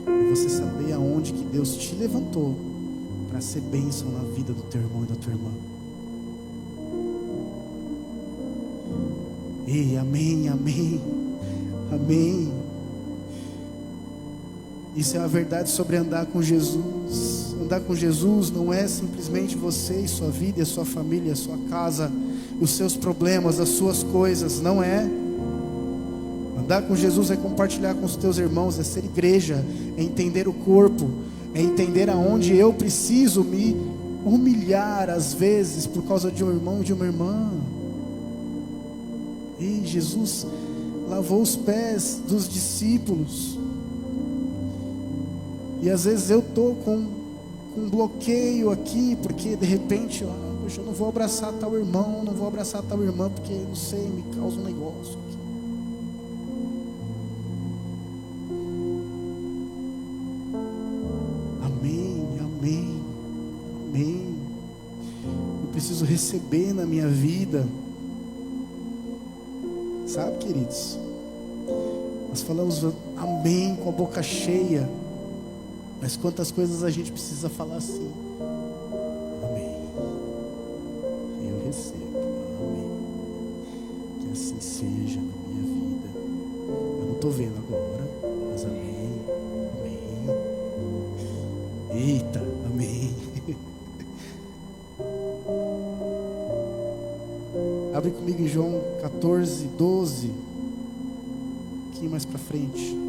É você saber aonde que Deus te levantou para ser bênção na vida do teu irmão e da tua irmã. Ei, amém, amém, amém. Isso é a verdade sobre andar com Jesus. Andar com Jesus não é simplesmente você e sua vida, e a sua família, a sua casa, os seus problemas, as suas coisas, não é. Andar com Jesus é compartilhar com os teus irmãos, é ser igreja, é entender o corpo, é entender aonde eu preciso me humilhar às vezes por causa de um irmão e de uma irmã. E Jesus lavou os pés dos discípulos. E às vezes eu estou com um bloqueio aqui, porque de repente, poxa, eu não vou abraçar tal irmão, não vou abraçar tal irmã, porque não sei, me causa um negócio aqui. Amém. Eu preciso receber na minha vida. Sabe, queridos? Nós falamos amém com a boca cheia, mas quantas coisas a gente precisa falar assim? Amém. Eu recebo. Amém. Que assim seja na minha vida. Eu não estou vendo agora, mas amém. Amém. Eita, amém. Abre comigo em João 14, 12. Um pouquinho mais para frente.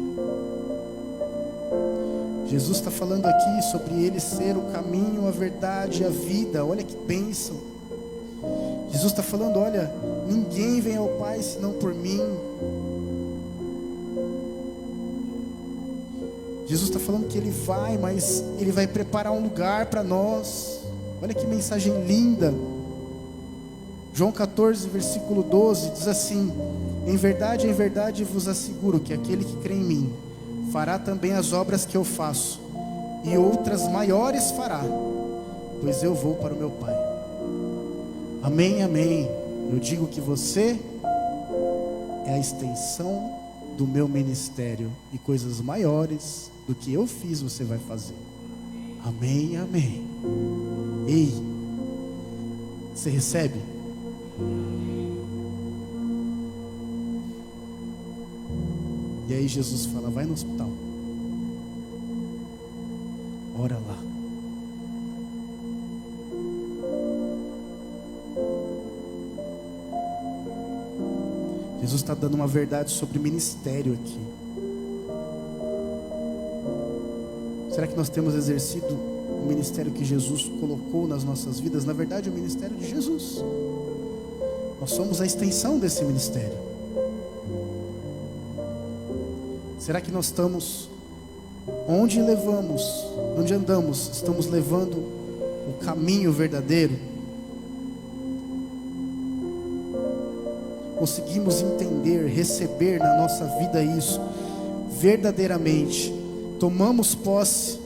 Jesus está falando aqui sobre Ele ser o caminho, a verdade e a vida. Olha que bênção. Jesus está falando, olha, ninguém vem ao Pai senão por mim. Jesus está falando que Ele vai, mas Ele vai preparar um lugar para nós. Olha que mensagem linda. João 14, versículo 12, diz assim: em verdade vos asseguro que aquele que crê em mim fará também as obras que eu faço, e outras maiores fará, pois eu vou para o meu Pai. Amém, amém. Eu digo que você é a extensão do meu ministério, e coisas maiores do que eu fiz você vai fazer. Amém, amém. Ei, você recebe? E aí Jesus fala: vai no hospital, ora lá. Jesus está dando uma verdade sobre ministério aqui. Será que nós temos exercido o ministério que Jesus colocou nas nossas vidas? Na verdade, o ministério de Jesus. Nós somos a extensão desse ministério. Será que nós estamos, onde andamos, estamos levando o caminho verdadeiro? Conseguimos entender, receber na nossa vida isso verdadeiramente? Tomamos posse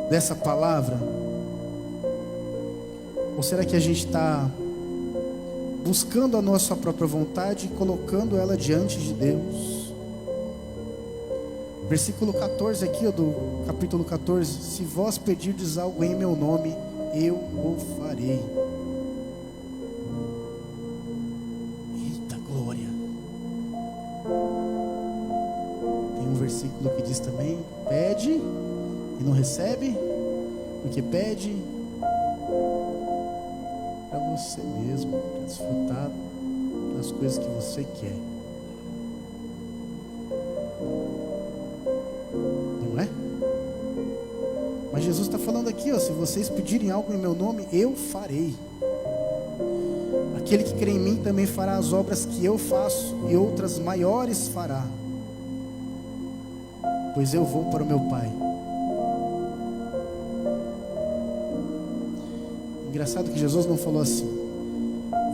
dessa palavra? Ou será que a gente está buscando a nossa própria vontade e colocando ela diante de Deus? Versículo 14 aqui, do capítulo 14: se vós pedirdes algo em meu nome, eu o farei. Eita glória! Tem um versículo que diz também: pede e não recebe, porque pede para você mesmo, para desfrutar das coisas que você quer. Não é? Mas Jesus está falando aqui, ó: se vocês pedirem algo em meu nome, eu farei. Aquele que crê em mim também fará as obras que eu faço, e outras maiores fará, pois eu vou para o meu Pai. Engraçado que Jesus não falou assim: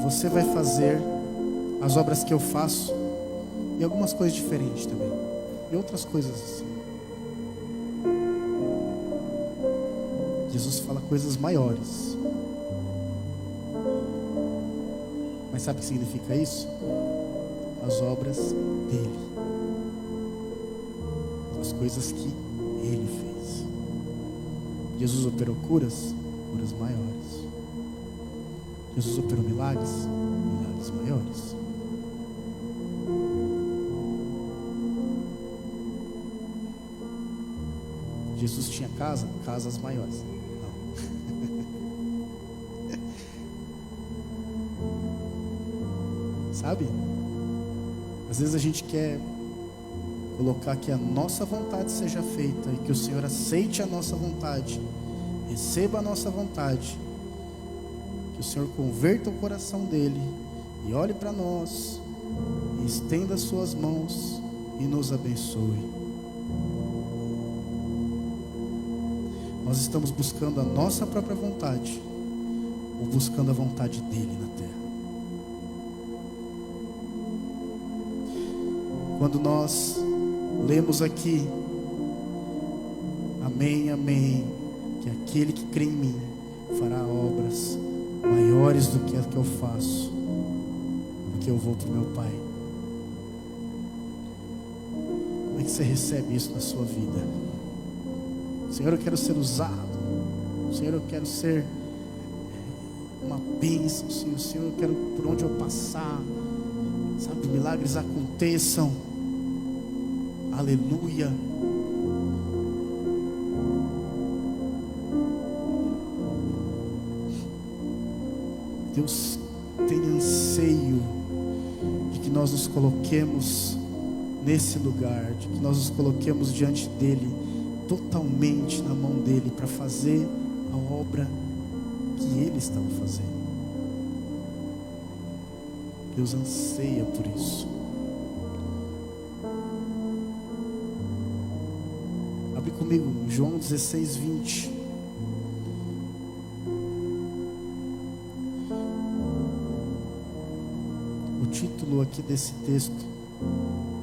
você vai fazer as obras que eu faço, e algumas coisas diferentes também, e outras coisas assim. Jesus fala coisas maiores. Mas sabe o que significa isso? As obras dele, as coisas que ele fez. Jesus operou curas maiores. Jesus operou milagres maiores. Jesus tinha casas maiores. Sabe? Às vezes a gente quer colocar que a nossa vontade seja feita e que o Senhor aceite a nossa vontade, receba a nossa vontade, que o Senhor converta o coração dele e olhe para nós e estenda as suas mãos e nos abençoe. Nós estamos buscando a nossa própria vontade ou buscando a vontade dele na terra? Quando nós lemos aqui: amém, amém, que aquele que crê em mim fará obras maiores do que a que eu faço, porque eu vou para o meu Pai. Como é que você recebe isso na sua vida? Senhor, eu quero ser usado. Senhor, eu quero ser uma bênção. Senhor, eu quero, por onde eu passar, sabe, milagres aconteçam. Aleluia. Deus tem anseio de que nós nos coloquemos nesse lugar, de que nós nos coloquemos diante dele, totalmente na mão dele, para fazer a obra que ele estava fazendo. Deus anseia por isso. Abre comigo João 16:20. O título aqui desse texto,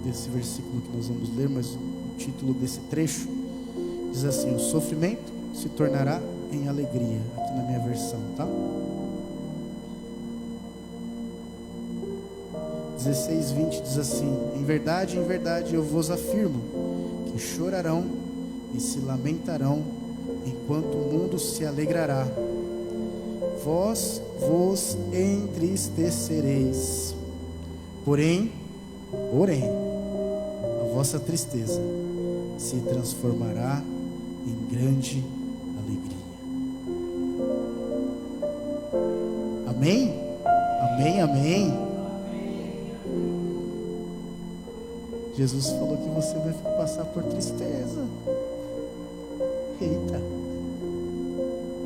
desse versículo que nós vamos ler, mas o título desse trecho diz assim: o sofrimento se tornará em alegria, aqui na minha versão, tá? 16:20 diz assim: em verdade, eu vos afirmo, que chorarão e se lamentarão, enquanto o mundo se alegrará. Vós vos entristecereis. Porém, a vossa tristeza se transformará em grande alegria. Amém? Amém, amém. Jesus falou que você vai passar por tristeza. Eita.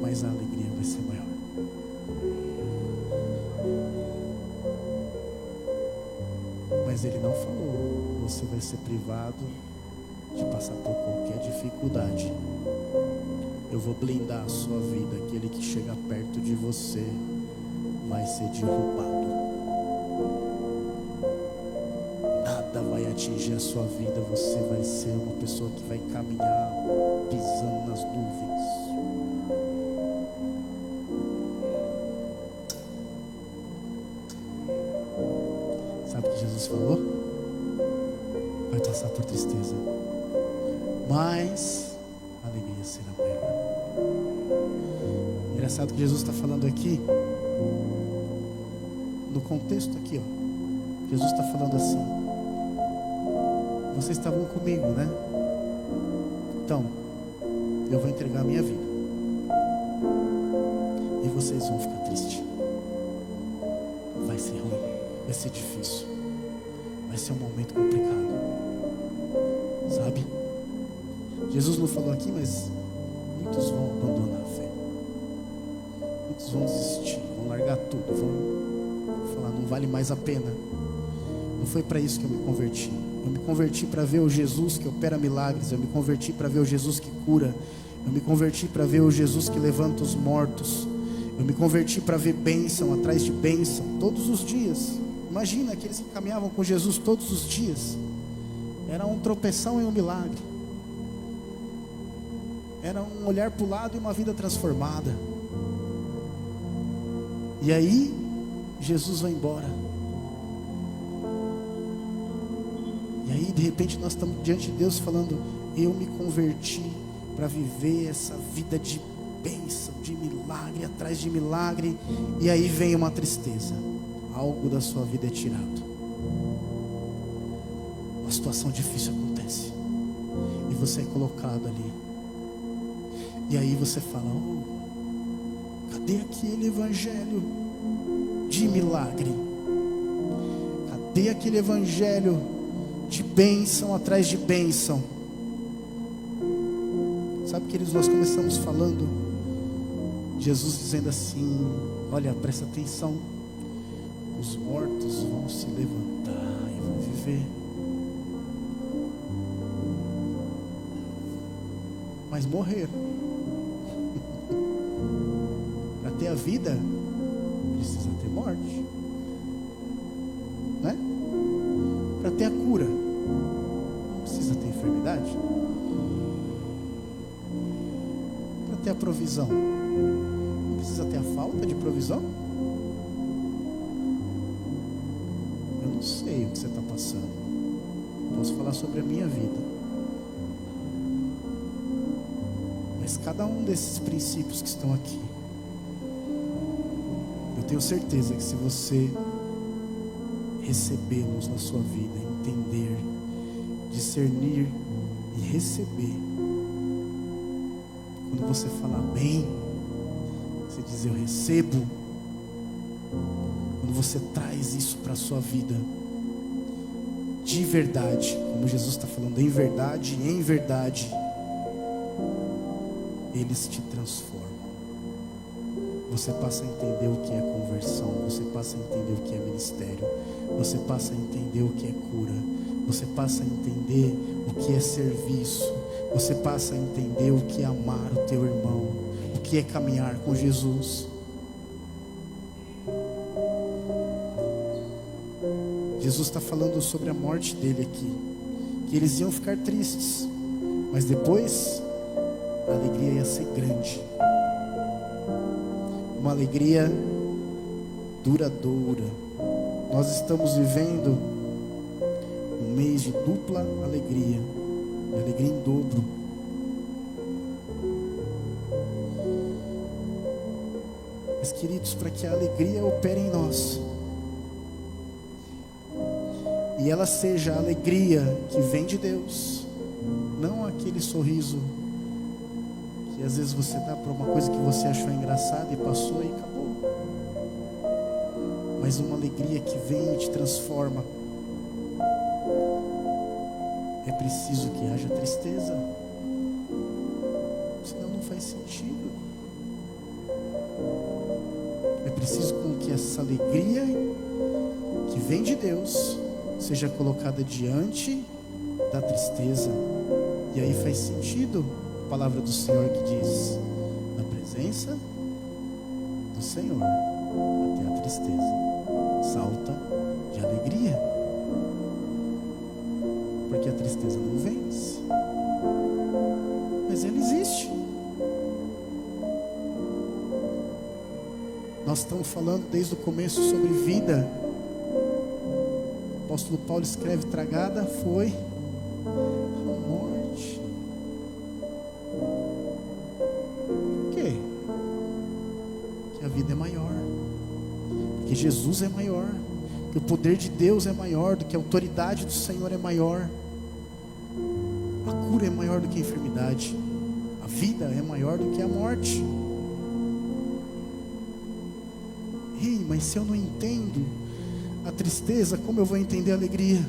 Mas a alegria vai ser maior. Mas Ele não falou, você vai ser privado de passar por qualquer dificuldade. Eu vou blindar a sua vida. Aquele que chega perto de você vai ser derrubado. Nada vai atingir a sua vida. Você vai ser uma pessoa que vai caminhar pisando nas nuvens. Sabe o que Jesus falou? Vai passar por tristeza, mas a alegria será maior. Engraçado que Jesus está falando aqui, no contexto aqui, ó. Jesus está falando assim: vocês estavam comigo, né? Então, eu vou entregar a minha vida e vocês vão ficar tristes. Vai ser ruim, vai ser difícil, vai ser um momento complicado, sabe? Jesus não falou aqui, mas muitos vão abandonar a fé, muitos vão desistir, vão largar tudo, vão falar, não vale mais a pena. Não foi para isso que eu me converti. Eu me converti para ver o Jesus que opera milagres. Eu me converti para ver o Jesus que cura. Eu me converti para ver o Jesus que levanta os mortos. Eu me converti para ver bênção atrás de bênção todos os dias. Imagina aqueles que caminhavam com Jesus todos os dias. Era um tropeção e um milagre. Era um olhar para o lado e uma vida transformada. E aí Jesus vai embora. E aí de repente nós estamos diante de Deus falando: eu me converti para viver essa vida de bênção, de milagre atrás de milagre. E aí vem uma tristeza, algo da sua vida é tirado, uma situação difícil acontece e você é colocado ali. E aí você fala: oh, cadê aquele evangelho de milagre? Cadê aquele evangelho de bênção atrás de bênção? Sabe, queridos, nós começamos falando Jesus dizendo assim: olha, presta atenção, os mortos vão se levantar e vão viver. Mas morrer, para ter a vida precisa ter morte, né? Para ter a cura precisa ter enfermidade. Para ter a provisão precisa ter a falta de provisão. Eu não sei o que você está passando. Posso falar sobre a minha vida, mas cada um desses princípios que estão aqui, eu tenho certeza que se você recebê-los na sua vida, entender, discernir e receber, quando você falar bem, você dizer eu recebo, quando você traz isso para a sua vida de verdade, como Jesus está falando, em verdade, eles te transformam. Você passa a entender o que é conversão, você passa a entender o que é ministério, você passa a entender o que é cura, você passa a entender o que é serviço, você passa a entender o que é amar o teu irmão, o que é caminhar com Jesus. Jesus está falando sobre a morte dele aqui, que eles iam ficar tristes, mas depois a alegria ia ser grande, uma alegria duradoura. Nós estamos vivendo um mês de dupla alegria, de alegria em dobro. Mas, queridos, para que a alegria opere em nós, e ela seja a alegria que vem de Deus, não aquele sorriso que às vezes você dá para uma coisa que você achou engraçada e passou e acabou, mas uma alegria que vem e te transforma. É preciso que haja tristeza, senão não faz sentido. É preciso com que essa alegria que vem de Deus seja colocada diante da tristeza. E aí faz sentido a palavra do Senhor que diz: na presença do Senhor até a tristeza salta de alegria, porque a tristeza não vence, mas ela existe. Nós estamos falando desde o começo sobre vida. O apóstolo Paulo escreve: tragada foi a morte. Por quê? Que a vida é maior, que Jesus é maior, que o poder de Deus é maior, do que a autoridade do Senhor é maior, a cura é maior do que a enfermidade, a vida é maior do que a morte. Ei, mas se eu não entendo a tristeza, como eu vou entender a alegria?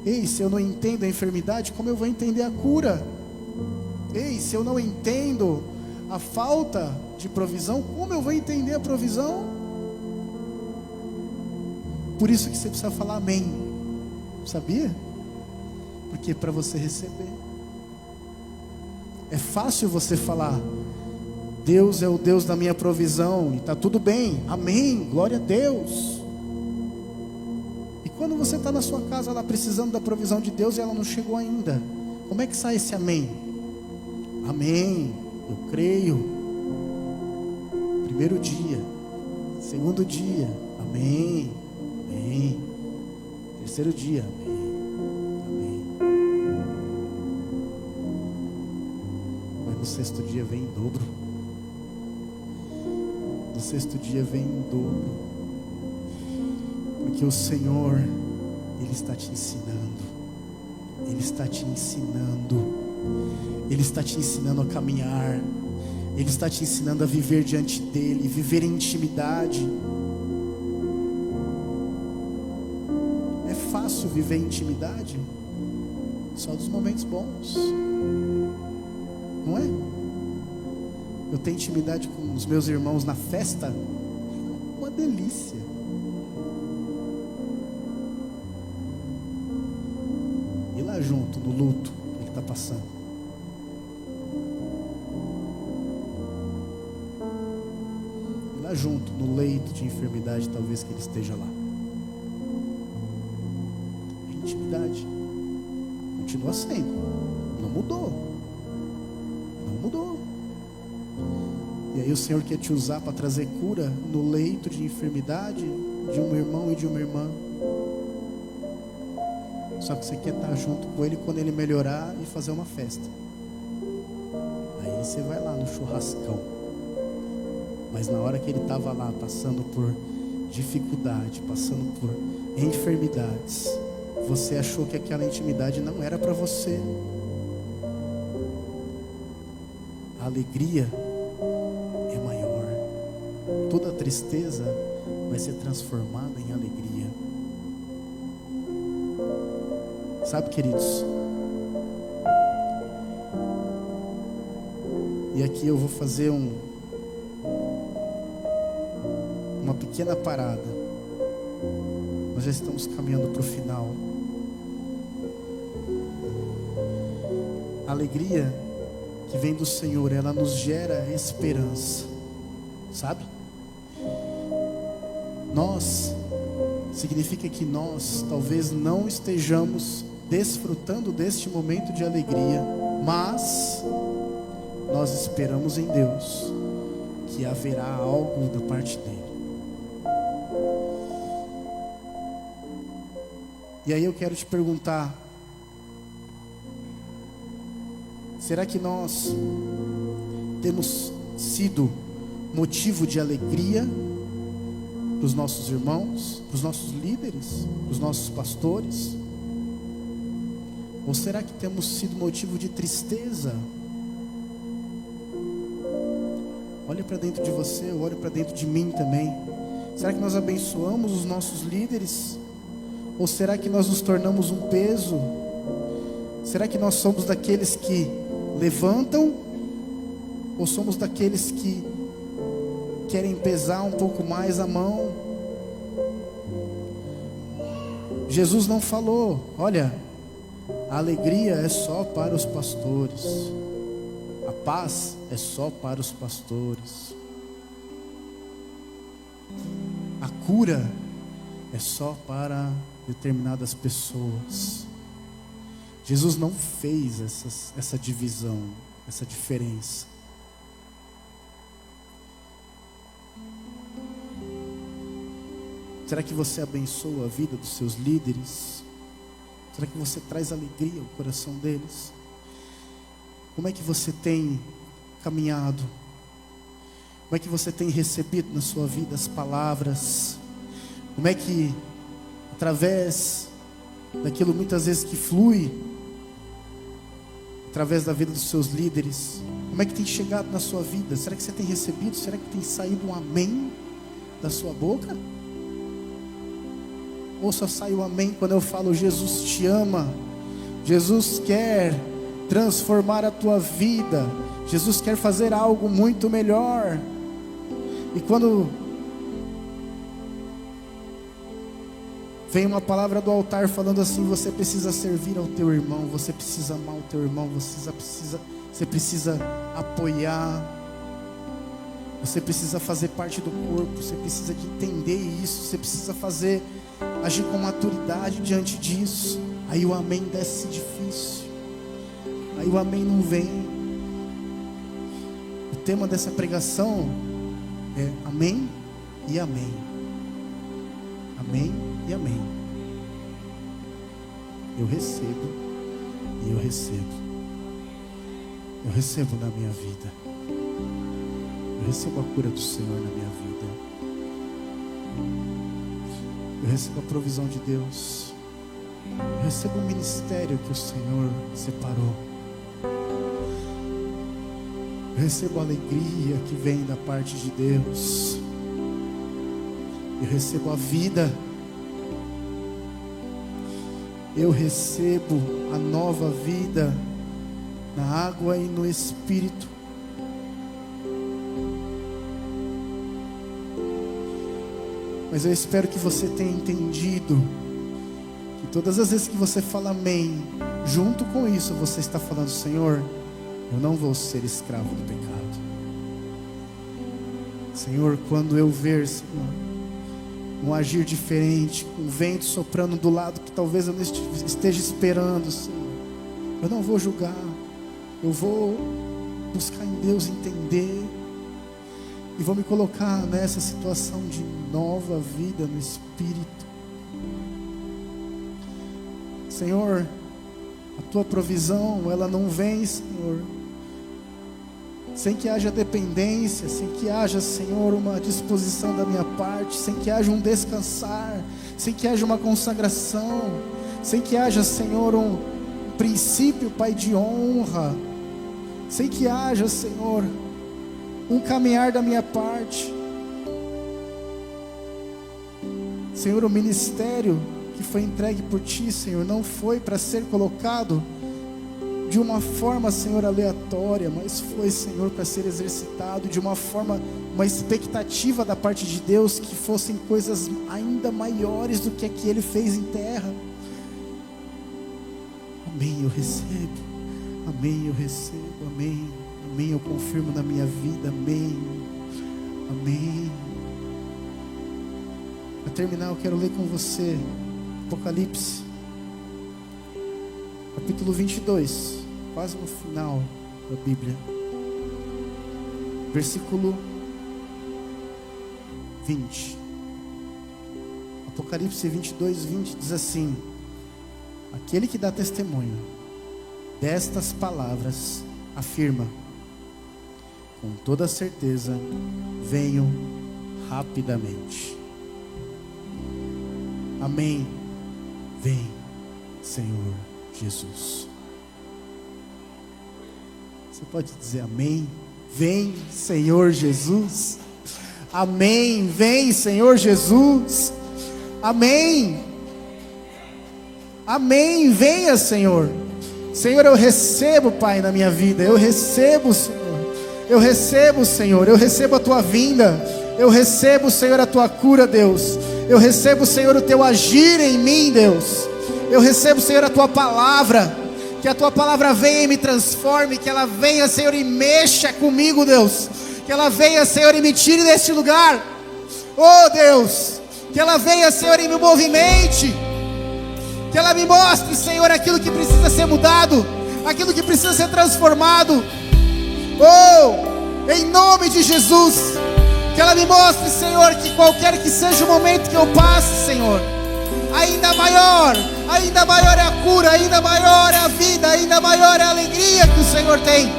Ei, se eu não entendo a enfermidade, como eu vou entender a cura? Ei, se eu não entendo a falta de provisão, como eu vou entender a provisão? Por isso que você precisa falar amém, sabia? Porque para você receber, é fácil você falar: Deus é o Deus da minha provisão, e está tudo bem, amém, glória a Deus. E quando você está na sua casa lá precisando da provisão de Deus e ela não chegou ainda, como é que sai esse amém? Amém, eu creio. Primeiro dia, segundo dia, amém, amém. Terceiro dia, amém, amém. Mas no sexto dia vem em dobro. No sexto dia vem em dobro, porque o Senhor, Ele está te ensinando, Ele está te ensinando, Ele está te ensinando a caminhar, Ele está te ensinando a viver diante dEle, viver em intimidade. É fácil viver em intimidade? Só dos momentos bons, não é? Eu tenho intimidade com os meus irmãos na festa, uma delícia. E lá junto, no luto que ele está passando. E lá junto, no leito de enfermidade, talvez que ele esteja lá. A intimidade continua sendo, não mudou. Não mudou. E aí o Senhor quer te usar para trazer cura no leito de enfermidade de um irmão e de uma irmã. Só que você quer estar junto com ele quando ele melhorar e fazer uma festa. Aí você vai lá no churrascão. Mas na hora que ele estava lá passando por dificuldade, passando por enfermidades, você achou que aquela intimidade não era para você. A alegria é maior. Toda tristeza vai ser transformada em alegria. Sabe, queridos? E aqui eu vou fazer uma pequena parada. Nós já estamos caminhando para o final. A alegria que vem do Senhor, ela nos gera esperança, sabe? Nós, significa que nós talvez não estejamos desfrutando deste momento de alegria, mas nós esperamos em Deus que haverá algo da parte dele. E aí eu quero te perguntar: será que nós temos sido motivo de alegria para os nossos irmãos, para os nossos líderes, para os nossos pastores? Ou será que temos sido motivo de tristeza? Olha para dentro de você, olha para dentro de mim também. Será que nós abençoamos os nossos líderes? Ou será que nós nos tornamos um peso? Será que nós somos daqueles que levantam? Ou somos daqueles que querem pesar um pouco mais a mão? Jesus não falou, olha, a alegria é só para os pastores, a paz é só para os pastores, a cura é só para determinadas pessoas. Jesus não fez essa divisão, essa diferença. Será que você abençoa a vida dos seus líderes? Será que você traz alegria ao coração deles? Como é que você tem caminhado? Como é que você tem recebido na sua vida as palavras? Como é que, através daquilo muitas vezes que flui, através da vida dos seus líderes, como é que tem chegado na sua vida? Será que você tem recebido? Será que tem saído um amém da sua boca? Ou só sai o amém quando eu falo Jesus te ama, Jesus quer transformar a tua vida, Jesus quer fazer algo muito melhor? E quando vem uma palavra do altar falando assim, você precisa servir ao teu irmão, você precisa amar o teu irmão, você precisa apoiar, você precisa fazer parte do corpo, você precisa de entender isso, você precisa agir com maturidade diante disso. Aí o amém desce difícil, aí o amém não vem. O tema dessa pregação é amém e amém. Amém e amém. Eu recebo e eu recebo. Eu recebo na minha vida. Eu recebo a cura do Senhor na minha vida. Eu recebo a provisão de Deus. Eu recebo o ministério que o Senhor separou. Eu recebo a alegria que vem da parte de Deus. Eu recebo a vida. Eu recebo a nova vida na água e no Espírito. Mas eu espero que você tenha entendido que todas as vezes que você fala amém, junto com isso você está falando: Senhor, eu não vou ser escravo do pecado. Senhor, quando eu ver, Senhor, um agir diferente, um vento soprando do lado que talvez eu não esteja esperando, Senhor, eu não vou julgar, eu vou buscar em Deus entender, e vou me colocar nessa situação de nova vida no Espírito. Senhor, a tua provisão, ela não vem, Senhor, sem que haja dependência, sem que haja, Senhor, uma disposição da minha parte, sem que haja um descansar, sem que haja uma consagração, sem que haja, Senhor, um princípio, Pai, de honra, sem que haja, Senhor, um caminhar da minha parte. Senhor, o ministério que foi entregue por Ti, Senhor, não foi para ser colocado de uma forma, Senhor, aleatória, mas foi, Senhor, para ser exercitado de uma forma, uma expectativa da parte de Deus, que fossem coisas ainda maiores do que a que Ele fez em terra. Amém, eu recebo. Amém, eu recebo. Amém, amém, eu confirmo na minha vida. Amém, amém. Para terminar, eu quero ler com você Apocalipse capítulo 22, quase no final da Bíblia, versículo 20. Apocalipse 22, 20 diz assim: aquele que dá testemunho destas palavras afirma: com toda certeza, venho rapidamente. Amém. Vem, Senhor Jesus. Você pode dizer amém? Vem, Senhor Jesus. Amém. Vem, Senhor Jesus. Amém. Amém. Venha, Senhor. Senhor, eu recebo, Pai, na minha vida. Eu recebo, Senhor. Eu recebo, Senhor. Eu recebo a tua vinda. Eu recebo, Senhor, a tua cura, Deus. Eu recebo, Senhor, o teu agir em mim, Deus. Eu recebo, Senhor, a tua palavra. Que a tua palavra venha e me transforme. Que ela venha, Senhor, e mexa comigo, Deus. Que ela venha, Senhor, e me tire deste lugar. Oh, Deus. Que ela venha, Senhor, e me movimente. Que ela me mostre, Senhor, aquilo que precisa ser mudado, aquilo que precisa ser transformado. Oh, em nome de Jesus. Que ela me mostre, Senhor, que qualquer que seja o momento que eu passe, Senhor, ainda maior é a cura, ainda maior é a vida, ainda maior é a alegria que o Senhor tem.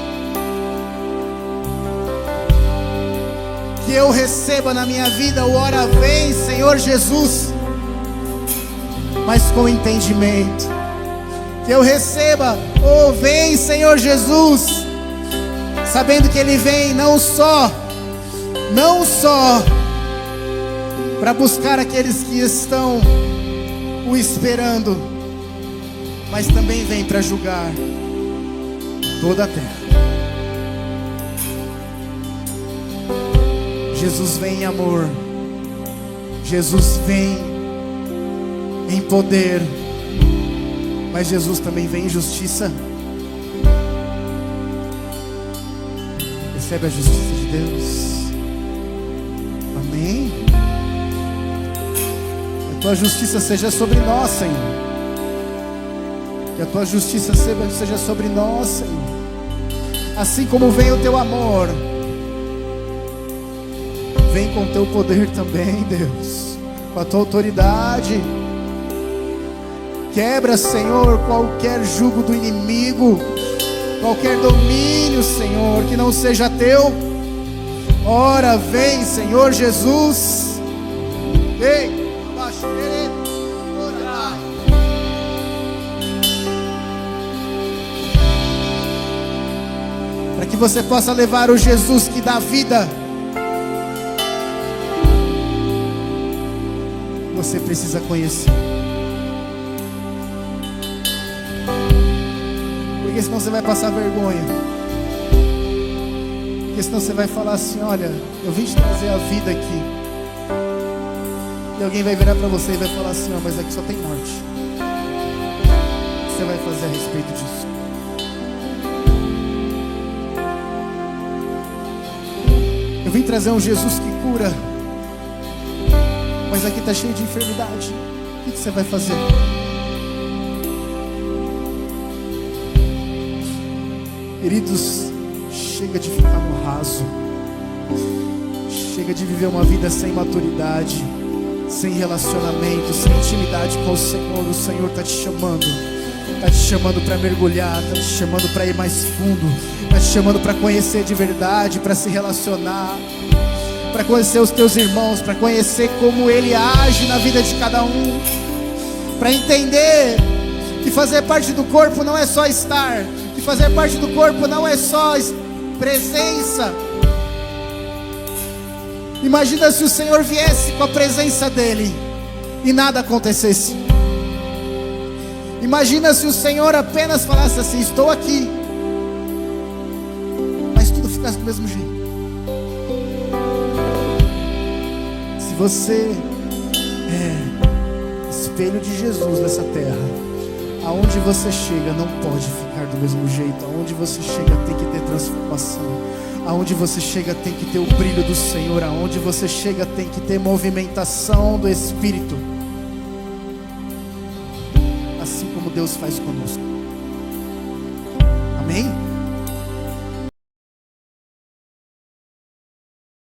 Que eu receba na minha vida o ora vem, Senhor Jesus, mas com entendimento. Que eu receba, oh vem, Senhor Jesus, sabendo que Ele vem não só para buscar aqueles que estão o esperando, mas também vem para julgar toda a terra. Jesus vem em amor, Jesus vem em poder, mas Jesus também vem em justiça. Recebe a justiça de Deus. Amém. Que a tua justiça seja sobre nós, Senhor. Que a tua justiça seja sobre nós, Senhor. Assim como vem o teu amor, vem com o teu poder também, Deus, com a tua autoridade. Quebra, Senhor, qualquer jugo do inimigo, qualquer domínio, Senhor, que não seja teu. Ora, vem, Senhor Jesus. Ei, para que você possa levar o Jesus que dá vida, você precisa conhecer. Porque senão você vai passar vergonha. Porque senão você vai falar assim: olha, eu vim te trazer a vida aqui. E alguém vai virar para você e vai falar assim: ó, mas aqui só tem morte. O que você vai fazer a respeito disso? Eu vim trazer um Jesus que cura, mas aqui está cheio de enfermidade. O que você vai fazer? Queridos, chega de ficar no raso. Chega de viver uma vida sem maturidade, sem relacionamento, sem intimidade com o Senhor. O Senhor está te chamando. Está te chamando para mergulhar, está te chamando para ir mais fundo, está te chamando para conhecer de verdade, para se relacionar, para conhecer os teus irmãos, para conhecer como Ele age na vida de cada um, para entender que fazer parte do corpo não é só estar, que fazer parte do corpo não é só presença. Imagina se o Senhor viesse com a presença dEle e nada acontecesse. Imagina se o Senhor apenas falasse assim: estou aqui, mas tudo ficasse do mesmo jeito. Se você é espelho de Jesus nessa terra, aonde você chega não pode ficar do mesmo jeito. Aonde você chega tem que ter transformação. Aonde você chega tem que ter o brilho do Senhor. Aonde você chega tem que ter movimentação do Espírito. Assim como Deus faz conosco.